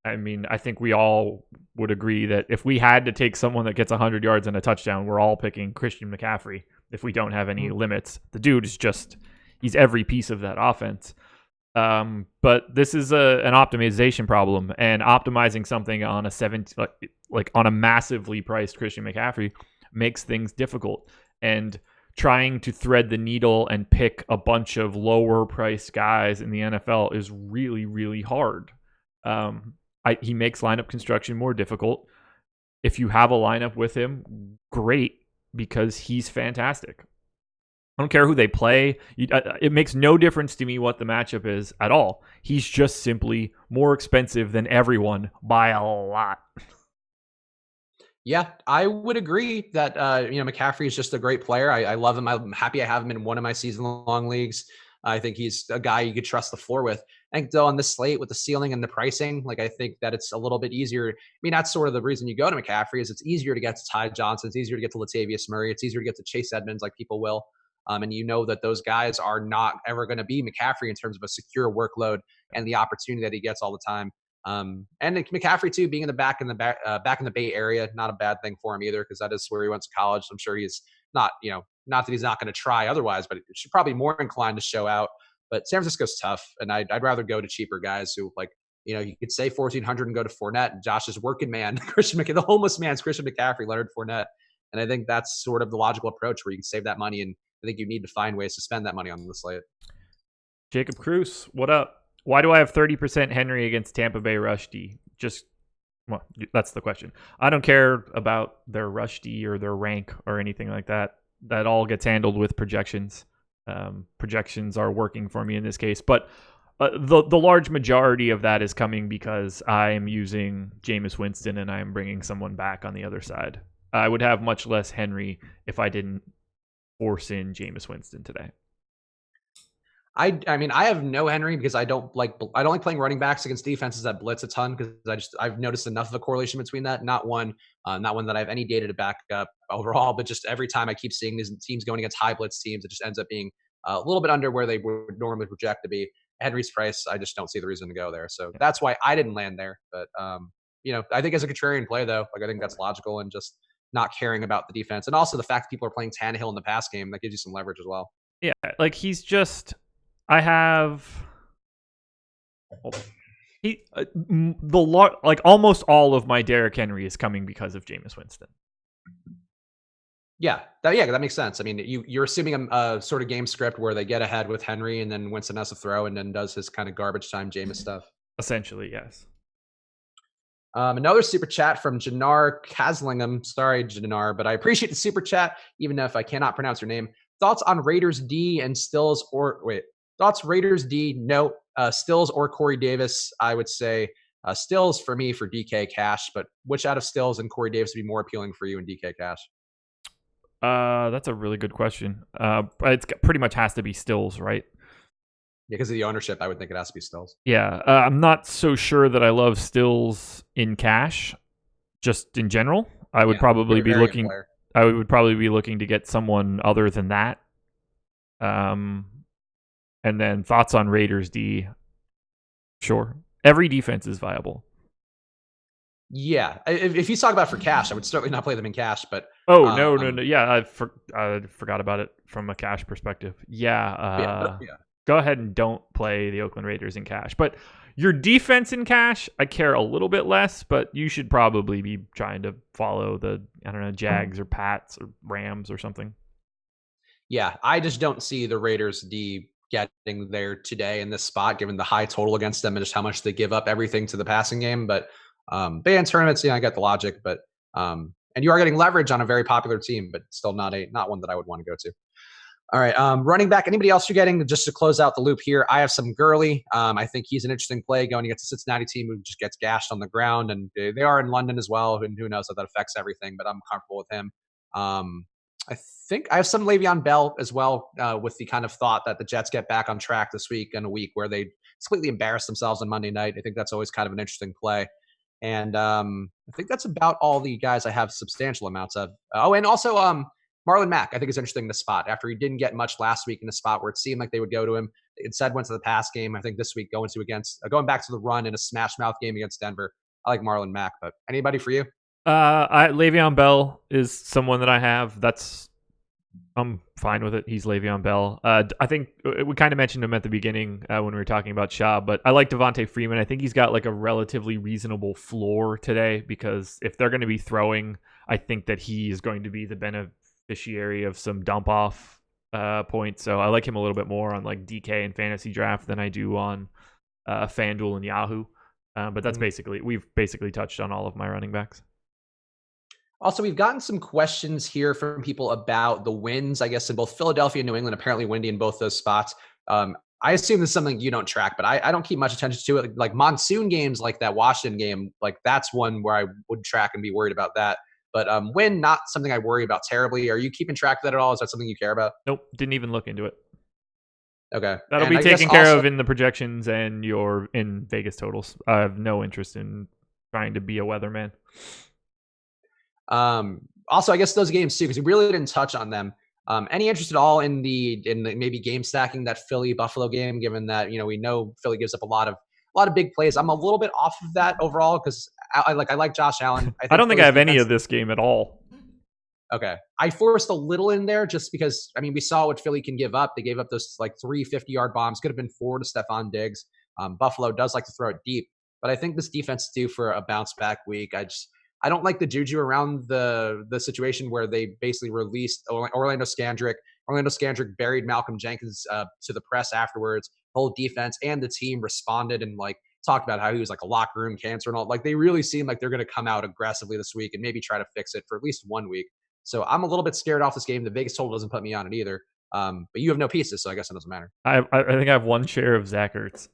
I mean, I think we all would agree that if we had to take someone that gets 100 yards and a touchdown, we're all picking Christian McCaffrey if we don't have any limits. The dude is just, he's every piece of that offense. But this is an optimization problem, and optimizing something on a like on a massively priced Christian McCaffrey makes things difficult. And trying to thread the needle and pick a bunch of lower priced guys in the NFL is really, really hard. He makes lineup construction more difficult. If you have a lineup with him, great, because he's fantastic. I don't care who they play. It makes no difference to me what the matchup is at all. He's just simply more expensive than everyone by a lot. Yeah, I would agree that McCaffrey is just a great player. I love him. I'm happy I have him in one of my season-long leagues. I think he's a guy you could trust the floor with. I think, though, on this slate with the ceiling and the pricing, like, I think that it's a little bit easier. I mean, that's sort of the reason you go to McCaffrey, is it's easier to get to Ty Johnson. It's easier to get to Latavius Murray. It's easier to get to Chase Edmonds, like people will. And you know that those guys are not ever going to be McCaffrey in terms of a secure workload and the opportunity that he gets all the time. And McCaffrey too, being in the back in the Bay Area, not a bad thing for him either, because that is where he went to college. I'm sure he's not, not that he's not going to try otherwise, but should probably more inclined to show out. But San Francisco's tough, and I'd rather go to cheaper guys who, like, you could say 1,400 and go to Fournette, and Josh's working man, the homeless man's Christian McCaffrey, Leonard Fournette. And I think that's sort of the logical approach where you can save that money, and I think you need to find ways to spend that money on the slate. Jacob Cruz, what up? Why do I have 30% Henry against Tampa Bay rush D? Well, that's the question. I don't care about their rush D or their rank or anything like that. That all gets handled with projections. Projections are working for me in this case, but the large majority of that is coming because I am using Jameis Winston and I am bringing someone back on the other side. I would have much less Henry if I didn't force in Jameis Winston today. I mean, I have no Henry because I don't like playing running backs against defenses that blitz a ton, because I've noticed enough of a correlation between that. Not one that I have any data to back up overall, but just every time I keep seeing these teams going against high blitz teams, it just ends up being a little bit under where they would normally project to be. Henry's price, I just don't see the reason to go there. So that's why I didn't land there. But I think as a contrarian play though, like, I think that's logical, and just not caring about the defense, and also the fact that people are playing Tannehill in the pass game, that gives you some leverage as well. Yeah, like he's just. I have almost all of my Derrick Henry is coming because of Jameis Winston. Yeah, that makes sense. I mean, you're assuming a sort of game script where they get ahead with Henry, and then Winston has to throw, and then does his kind of garbage time Jameis stuff. Essentially, yes. Another super chat from Jannar Kaslingham. Sorry, Jannar, but I appreciate the super chat, even if I cannot pronounce your name. Thoughts on Raiders D and Stills Thoughts Raiders D? No. Stills or Corey Davis? I would say Stills for me for DK Cash, but which out of Stills and Corey Davis would be more appealing for you in DK Cash? That's a really good question. It pretty much has to be Stills, right? Yeah, because of the ownership, I would think it has to be Stills. Yeah, I'm not so sure that I love Stills in cash. Just in general, I would probably be looking. I would probably be looking to get someone other than that. And then thoughts on Raiders D? Sure. Every defense is viable. Yeah. If you talk about for cash, I would certainly not play them in cash. But no. Yeah, I forgot about it from a cash perspective. Yeah. Go ahead and don't play the Oakland Raiders in cash. But your defense in cash, I care a little bit less. But you should probably be trying to follow the Jags or Pats or Rams or something. Yeah, I just don't see the Raiders D getting there today in this spot, given the high total against them and just how much they give up everything to the passing game. But ban tournaments, I get the logic, but and you are getting leverage on a very popular team, but still not one that I would want to go to. All right, running back. Anybody else you're getting? Just to close out the loop here, I have some Gurley. I think he's an interesting play going against a Cincinnati team who just gets gashed on the ground, and they are in London as well, and who knows how that affects everything. But I'm comfortable with him. I think I have some Le'Veon Bell as well, with the kind of thought that the Jets get back on track this week, in a week where they completely embarrass themselves on Monday night. I think that's always kind of an interesting play. And I think that's about all the guys I have substantial amounts of. And also Marlon Mack, I think is interesting in the spot. After he didn't get much last week in a spot where it seemed like they would go to him, instead went to the pass game. I think this week going back to the run in a smash mouth game against Denver. I like Marlon Mack, but anybody for you? Le'Veon Bell is someone that I have. I'm fine with it. He's Le'Veon Bell. I think we kind of mentioned him at the beginning when we were talking about Shaw, but I like Devontae Freeman. I think he's got like a relatively reasonable floor today because if they're going to be throwing, I think that he is going to be the beneficiary of some dump off points. So I like him a little bit more on like DK and fantasy draft than I do on FanDuel and Yahoo. But that's we've basically touched on all of my running backs. Also, we've gotten some questions here from people about the wins, I guess, in both Philadelphia and New England, apparently windy in both those spots. I assume this is something you don't track, but I don't keep much attention to it. Like monsoon games like that Washington game, like that's one where I would track and be worried about that. But win, not something I worry about terribly. Are you keeping track of that at all? Is that something you care about? Nope, didn't even look into it. Okay. That'll be taken care of in the projections and in Vegas totals. I have no interest in trying to be a weatherman. Also, I guess those games too, because we really didn't touch on them. Any interest at all in the maybe game stacking that Philly Buffalo game, given that we know Philly gives up a lot of big plays. I'm a little bit off of that overall because I like Josh Allen. I don't think I have any of this game at all. Okay, I forced a little in there just because we saw what Philly can give up. They gave up those like 3 50-yard bombs. Could have been 4 to Stephon Diggs. Buffalo does like to throw it deep, but I think this defense is due for a bounce back week. I don't like the juju around the situation where they basically released Orlando Scandrick. Orlando Scandrick buried Malcolm Jenkins to the press afterwards. The whole defense and the team responded and like talked about how he was like a locker room cancer and all. Like they really seem like they're going to come out aggressively this week and maybe try to fix it for at least 1 week. So I'm a little bit scared off this game. The Vegas total doesn't put me on it either. But you have no pieces, so I guess it doesn't matter. I think I have 1 share of Zach Ertz.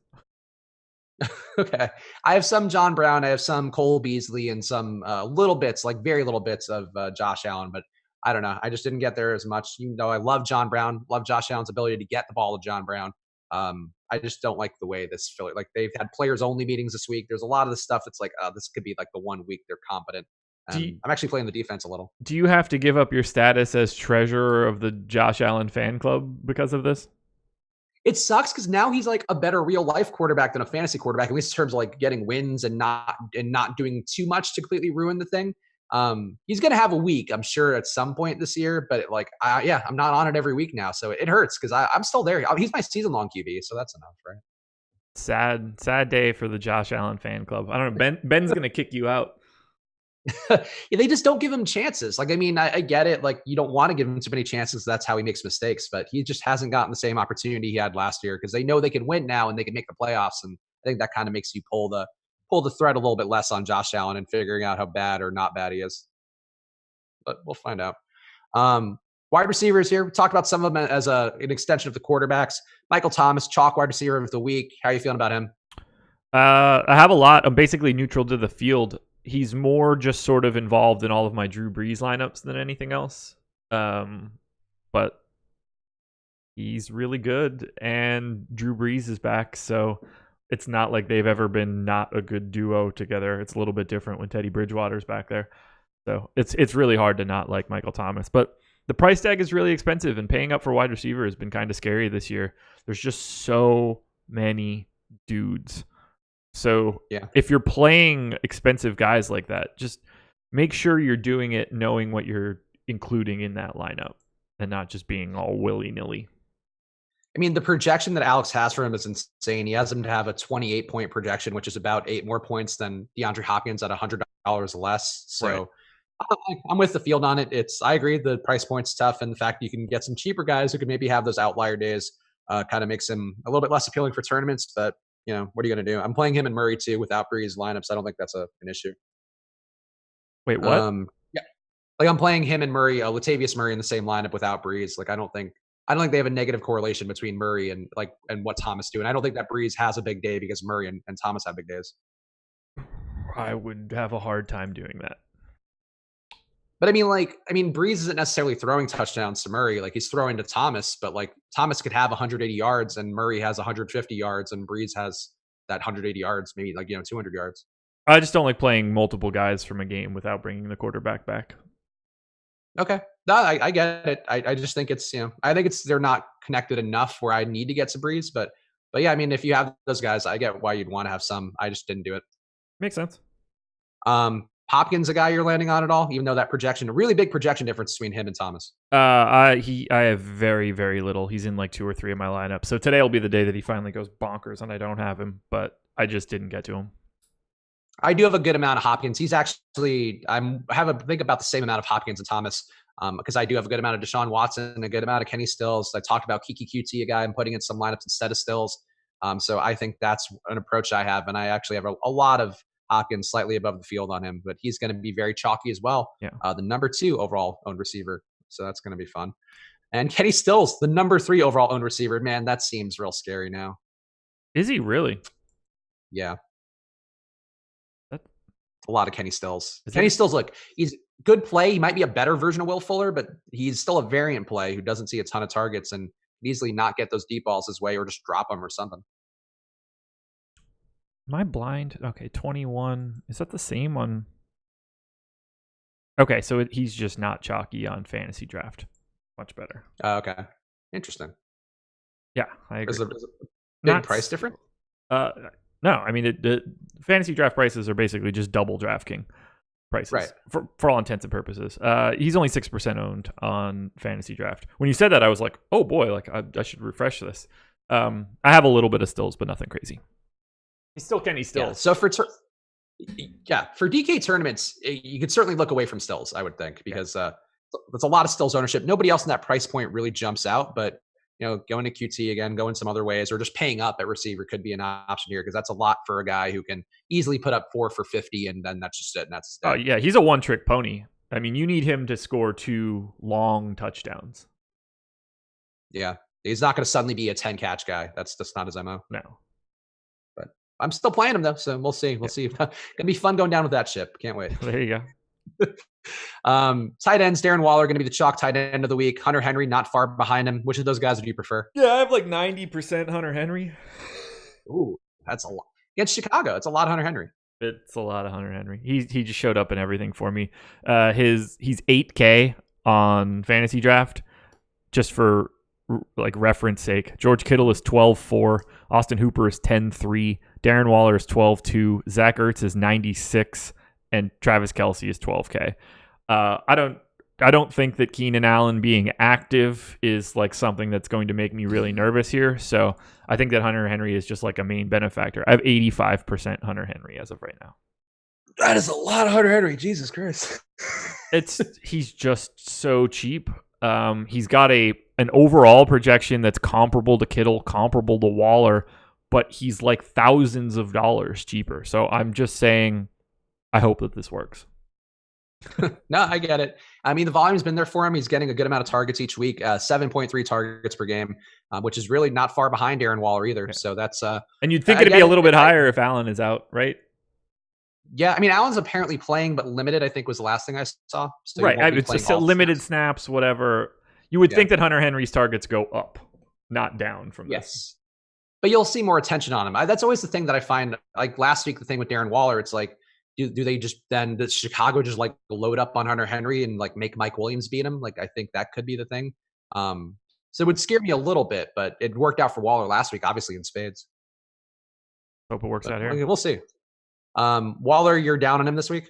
Okay. I have some John Brown. I have some Cole Beasley and some little bits, like very little bits of Josh Allen. But I don't know. I just didn't get there as much. I love John Brown, love Josh Allen's ability to get the ball to John Brown. I just don't like the way this Philly, like they've had players only meetings this week. There's a lot of this stuff that's like, this could be like the 1 week they're competent. I'm actually playing the defense a little. Do you have to give up your status as treasurer of the Josh Allen fan club because of this? It sucks because now he's like a better real life quarterback than a fantasy quarterback, at least in terms of like getting wins and not doing too much to completely ruin the thing. He's going to have a week, I'm sure, at some point this year, but I'm not on it every week now. So it hurts because I'm still there. He's my season long QB. So that's enough, right? Sad day for the Josh Allen fan club. I don't know. Ben's going to kick you out. Yeah, they just don't give him chances. Like, I get it. Like, you don't want to give him too many chances. That's how he makes mistakes. But he just hasn't gotten the same opportunity he had last year because they know they can win now and they can make the playoffs. And I think that kind of makes you pull the thread a little bit less on Josh Allen and figuring out how bad or not bad he is. But we'll find out. Wide receivers here. We talked about some of them as an extension of the quarterbacks. Michael Thomas, chalk wide receiver of the week. How are you feeling about him? I have a lot. I'm basically neutral to the field. He's more just sort of involved in all of my Drew Brees lineups than anything else. But he's really good, and Drew Brees is back, so it's not like they've ever been not a good duo together. It's a little bit different when Teddy Bridgewater's back there. So it's really hard to not like Michael Thomas. But the price tag is really expensive, and paying up for wide receiver has been kind of scary this year. There's just so many dudes. So if you're playing expensive guys like that, just make sure you're doing it knowing what you're including in that lineup and not just being all willy-nilly. The projection that Alex has for him is insane. He has him to have a 28-point projection, which is about 8 more points than DeAndre Hopkins at $100 less. So I'm with the field on it. I agree the price point's tough, and the fact you can get some cheaper guys who could maybe have those outlier days kind of makes him a little bit less appealing for tournaments, but what are you going to do? I'm playing him and Murray too without Brees lineups. I don't think that's an issue. Wait, what? Like I'm playing him and Murray, Latavius Murray in the same lineup without Brees. Like I don't think they have a negative correlation between Murray and what Thomas do. And I don't think that Brees has a big day because Murray and Thomas have big days. I would have a hard time doing that. But Brees isn't necessarily throwing touchdowns to Murray. Like he's throwing to Thomas, but like Thomas could have 180 yards and Murray has 150 yards and Brees has that 180 yards, maybe 200 yards. I just don't like playing multiple guys from a game without bringing the quarterback back. Okay. No, I get it. I just think it's, I think they're not connected enough where I need to get Sabriz, but yeah, I mean, if you have those guys, I get why you'd want to have some. I just didn't do it. Makes sense. Hopkins, a guy you're landing on at all, even though that projection, a really big projection difference between him and Thomas. I have very, very little. He's in like 2 or 3 of my lineup. So today will be the day that he finally goes bonkers and I don't have him, but I just didn't get to him. I do have a good amount of Hopkins. He's actually, I think about the same amount of Hopkins and Thomas, because I do have a good amount of Deshaun Watson, a good amount of Kenny Stills. I talked about Kiki QT, a guy I'm putting in some lineups instead of Stills. So I think that's an approach I have, and I actually have a lot of Hopkins slightly above the field on him, but he's going to be very chalky as well. Yeah. The number 2 overall owned receiver. So that's going to be fun. And Kenny Stills, the number 3 overall owned receiver. Man, that seems real scary now. Is he really? Yeah. A lot of Kenny Stills. Kenny Stills, look, he's good play. He might be a better version of Will Fuller, but he's still a variant play who doesn't see a ton of targets and can easily not get those deep balls his way or just drop them or something. Am I blind? Okay, 21. Is that the same on? Okay, so he's just not chalky on fantasy draft. Much better. Okay. Interesting. Yeah, I agree. Is there a big price difference? No, I mean, the fantasy draft prices are basically just double DraftKings prices, right? For all intents and purposes. He's only 6% owned on fantasy draft. When you said that, I was like, oh boy, like I should refresh this. I have a little bit of Stills, but nothing crazy. He's still Kenny Stills. Yeah, so for DK tournaments, you could certainly look away from Stills, I would think, because there's a lot of Stills ownership. Nobody else in that price point really jumps out, but going to QT again, going some other ways, or just paying up at receiver could be an option here, because that's a lot for a guy who can easily put up 4 for 50, and then that's just it. And that's oh yeah, he's a one-trick pony. I mean, you need him to score 2 long touchdowns. Yeah, he's not going to suddenly be a 10-catch guy. That's not his MO. No. But I'm still playing him though, so we'll see. We'll see. Gonna be fun going down with that ship. Can't wait. There you go. Tight ends, Darren Waller going to be the chalk tight end of the week. Hunter Henry not far behind him. Which of those guys would you prefer? Yeah, I have like 90% Hunter Henry. Ooh, that's a lot. Against Chicago, it's a lot of Hunter Henry. It's a lot of Hunter Henry. He just showed up in everything for me. He's 8K on fantasy draft, just for like reference sake. George Kittle is 12-4. Austin Hooper is 10-3. Darren Waller is 12-2. Zach Ertz is 96. And Travis Kelce is 12K. I don't think that Keenan Allen being active is like something that's going to make me really nervous here. So I think that Hunter Henry is just like a main benefactor. I have 85% Hunter Henry as of right now. That is a lot of Hunter Henry. Jesus Christ. He's just so cheap. He's got an overall projection that's comparable to Kittle, comparable to Waller, but he's like thousands of dollars cheaper. So I'm just saying, I hope that this works. No, I get it. I mean, the volume's been there for him. He's getting a good amount of targets each week, 7.3 targets per game, which is really not far behind Darren Waller either. Okay. So that's and you'd think it'd be a little bit higher if Allen is out, right? Yeah, I mean, Allen's apparently playing, but limited, I think, was the last thing I saw. So right, it's just limited snaps, whatever. You would think that Hunter Henry's targets go up, not down from this. Yes. But you'll see more attention on him. That's always the thing that I find, like last week, the thing with Darren Waller, it's like, do they just then does Chicago just like load up on Hunter Henry and like make Mike Williams beat him? Like, I think that could be the thing. So it would scare me a little bit, but it worked out for Waller last week, obviously in spades. Hope it works out here. We'll see. Waller, you're down on him this week?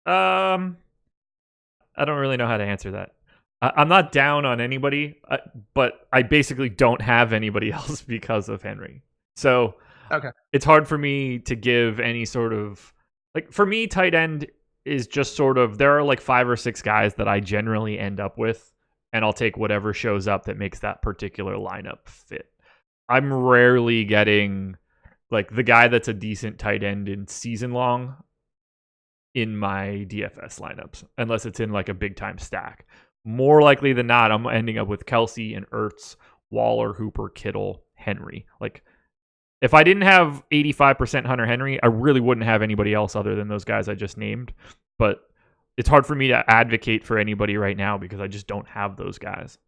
I don't really know how to answer that. I'm not down on anybody, but I basically don't have anybody else because of Henry. So it's hard for me to give any sort of, like, for me, tight end is just sort of, there are like 5 or 6 guys that I generally end up with, and I'll take whatever shows up that makes that particular lineup fit. I'm rarely getting like the guy that's a decent tight end in season long in my DFS lineups, unless it's in like a big time stack. More likely than not, I'm ending up with Kelce and Ertz, Waller, Hooper, Kittle, Henry. Like, if I didn't have 85% Hunter Henry, I really wouldn't have anybody else other than those guys I just named. But it's hard for me to advocate for anybody right now because I just don't have those guys.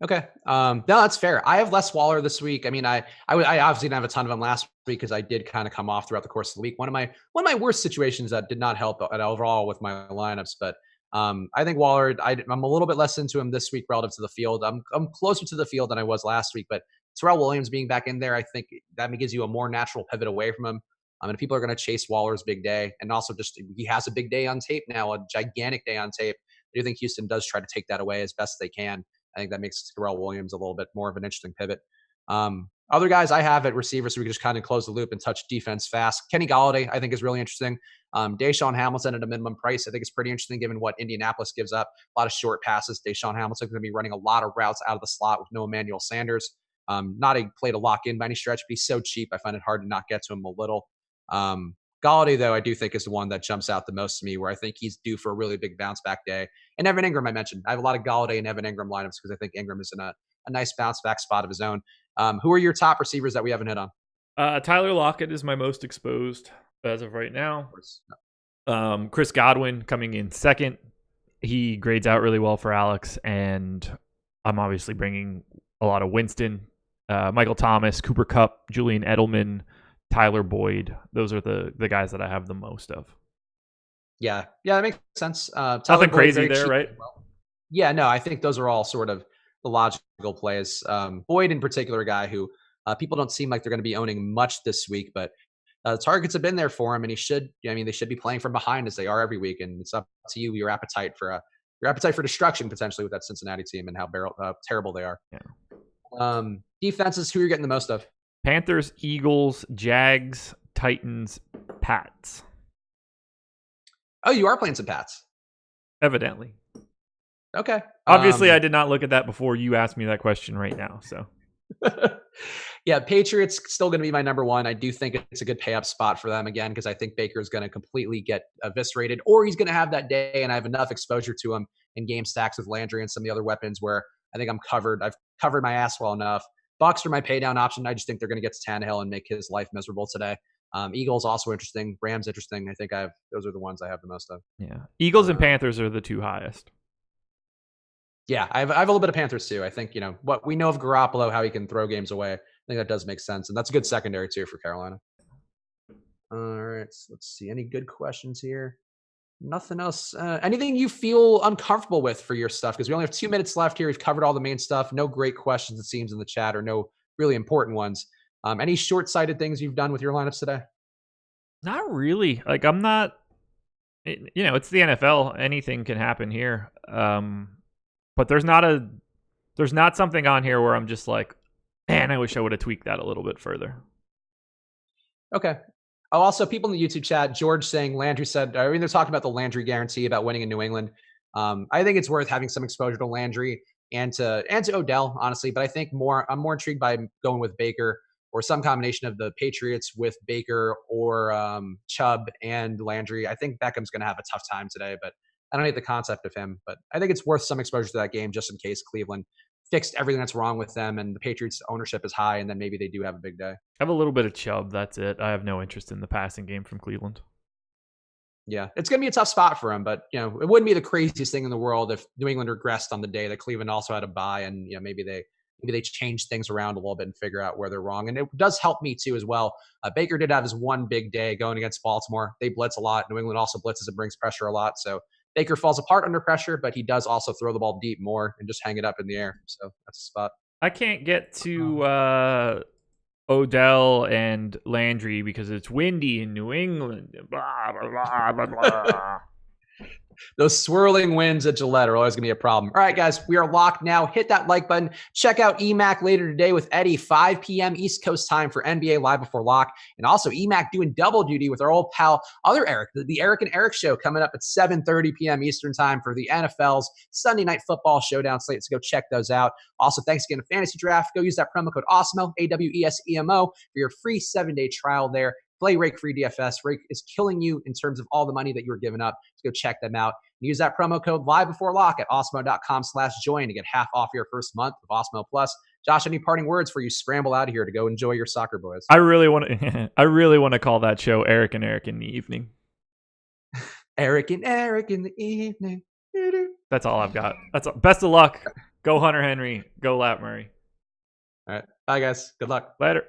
Okay. No, that's fair. I have less Waller this week. I mean, I obviously didn't have a ton of him last week because I did kind of come off throughout the course of the week. One of my worst situations that did not help at overall with my lineups, but I think Waller, I'm a little bit less into him this week relative to the field. I'm closer to the field than I was last week, but Terrell Williams being back in there, I think that gives you a more natural pivot away from him. And people are going to chase Waller's big day. And also just he has a big day on tape now, a gigantic day on tape. I do think Houston does try to take that away as best they can. I think that makes Terrell Williams a little bit more of an interesting pivot. Other guys I have at receiver, so we can just kind of close the loop and touch defense fast. Kenny Golladay, I think, is really interesting. Deshaun Hamilton at a minimum price, I think is pretty interesting given what Indianapolis gives up. A lot of short passes. Deshaun Hamilton going to be running a lot of routes out of the slot with no Emmanuel Sanders. Not a play to lock in by any stretch, but he's so cheap. I find it hard to not get to him a little. Golladay, though, I do think is the one that jumps out the most to me, where I think he's due for a really big bounce back day. And Evan Ingram, I mentioned. I have a lot of Golladay and Evan Ingram lineups because I think Ingram is in a nice bounce back spot of his own. Who are your top receivers that we haven't hit on? Tyler Lockett is my most exposed as of right now. Chris Godwin coming in second. He grades out really well for Alex, and I'm obviously bringing a lot of Winston, Michael Thomas, Cooper Kupp, Julian Edelman, Tyler Boyd. Those are the guys that I have the most of. Yeah, that makes sense. Nothing crazy there, right? Well. Yeah, no, I think those are all sort of the logical plays. Boyd in particular, a guy who people don't seem like they're going to be owning much this week, but targets have been there for him, and they should be playing from behind as they are every week. And it's up to you, your appetite for destruction potentially with that Cincinnati team and how terrible they are. Yeah. Defenses, who you're getting the most of? Panthers, Eagles, Jags, Titans, Pats. Oh, you are playing some Pats. Evidently. Okay. Obviously, I did not look at that before you asked me that question right now. So, yeah, Patriots still going to be my number one. I do think it's a good pay up spot for them again because I think Baker is going to completely get eviscerated, or he's going to have that day, and I have enough exposure to him in game stacks with Landry and some of the other weapons where I think I'm covered. I've covered my ass well enough. Bucs are my pay down option. I just think they're going to get to Tannehill and make his life miserable today. Eagles also interesting. Rams interesting. I think those are the ones I have the most of. Yeah, Eagles and Panthers are the two highest. Yeah, I have a little bit of Panthers too. I think, what we know of Garoppolo, how he can throw games away. I think that does make sense. And that's a good secondary too for Carolina. All right, let's see. Any good questions here? Nothing else. Anything you feel uncomfortable with for your stuff? Because we only have 2 minutes left here. We've covered all the main stuff. No great questions, it seems, in the chat, or no really important ones. Any short-sighted things you've done with your lineups today? Not really. Like, I'm not, it's the NFL. Anything can happen here. But there's not something on here where I'm just like, man, I wish I would have tweaked that a little bit further. Okay. Oh, also, people in the YouTube chat, George saying Landry said, they're talking about the Landry guarantee about winning in New England. I think it's worth having some exposure to Landry and to Odell, honestly. But I think I'm more intrigued by going with Baker or some combination of the Patriots with Baker or Chubb and Landry. I think Beckham's going to have a tough time today, but I don't hate the concept of him. But I think it's worth some exposure to that game just in case Cleveland fixed everything that's wrong with them and the Patriots ownership is high, and then maybe they do have a big day. I have a little bit of Chubb. That's it. I have no interest in the passing game from Cleveland. Yeah, it's going to be a tough spot for him, but it wouldn't be the craziest thing in the world if New England regressed on the day that Cleveland also had a bye, and maybe they change things around a little bit and figure out where they're wrong. And it does help me too as well. Baker did have his one big day going against Baltimore. They blitz a lot. New England also blitzes and brings pressure a lot. So Baker falls apart under pressure, but he does also throw the ball deep more and just hang it up in the air. So that's a spot. I can't get to Odell and Landry because it's windy in New England. Blah, blah, blah, blah, blah. Those swirling winds at Gillette are always going to be a problem. All right, guys, we are locked now. Hit that like button. Check out EMAC later today with Eddie, 5 p.m. East Coast time for NBA Live Before Lock. And also EMAC doing double duty with our old pal, other Eric, the Eric and Eric show coming up at 7:30 p.m. Eastern time for the NFL's Sunday Night Football Showdown slate. So go check those out. Also, thanks again to Fantasy Draft. Go use that promo code AWESEMO, AWESEMO, for your free 7-day trial there. Play Rake-free DFS. Rake is killing you in terms of all the money that you're giving up. So go check them out. Use that promo code Live Before Lock at awesemo.com/join to get half off your first month of Awesemo Plus. Josh, any parting words for you? Scramble out of here to go enjoy your soccer, boys. I really want to call that show Eric and Eric in the evening. Eric and Eric in the evening. That's all I've got. That's all. Best of luck. Go Hunter Henry. Go Lat Murray. All right. Bye, guys. Good luck. Later.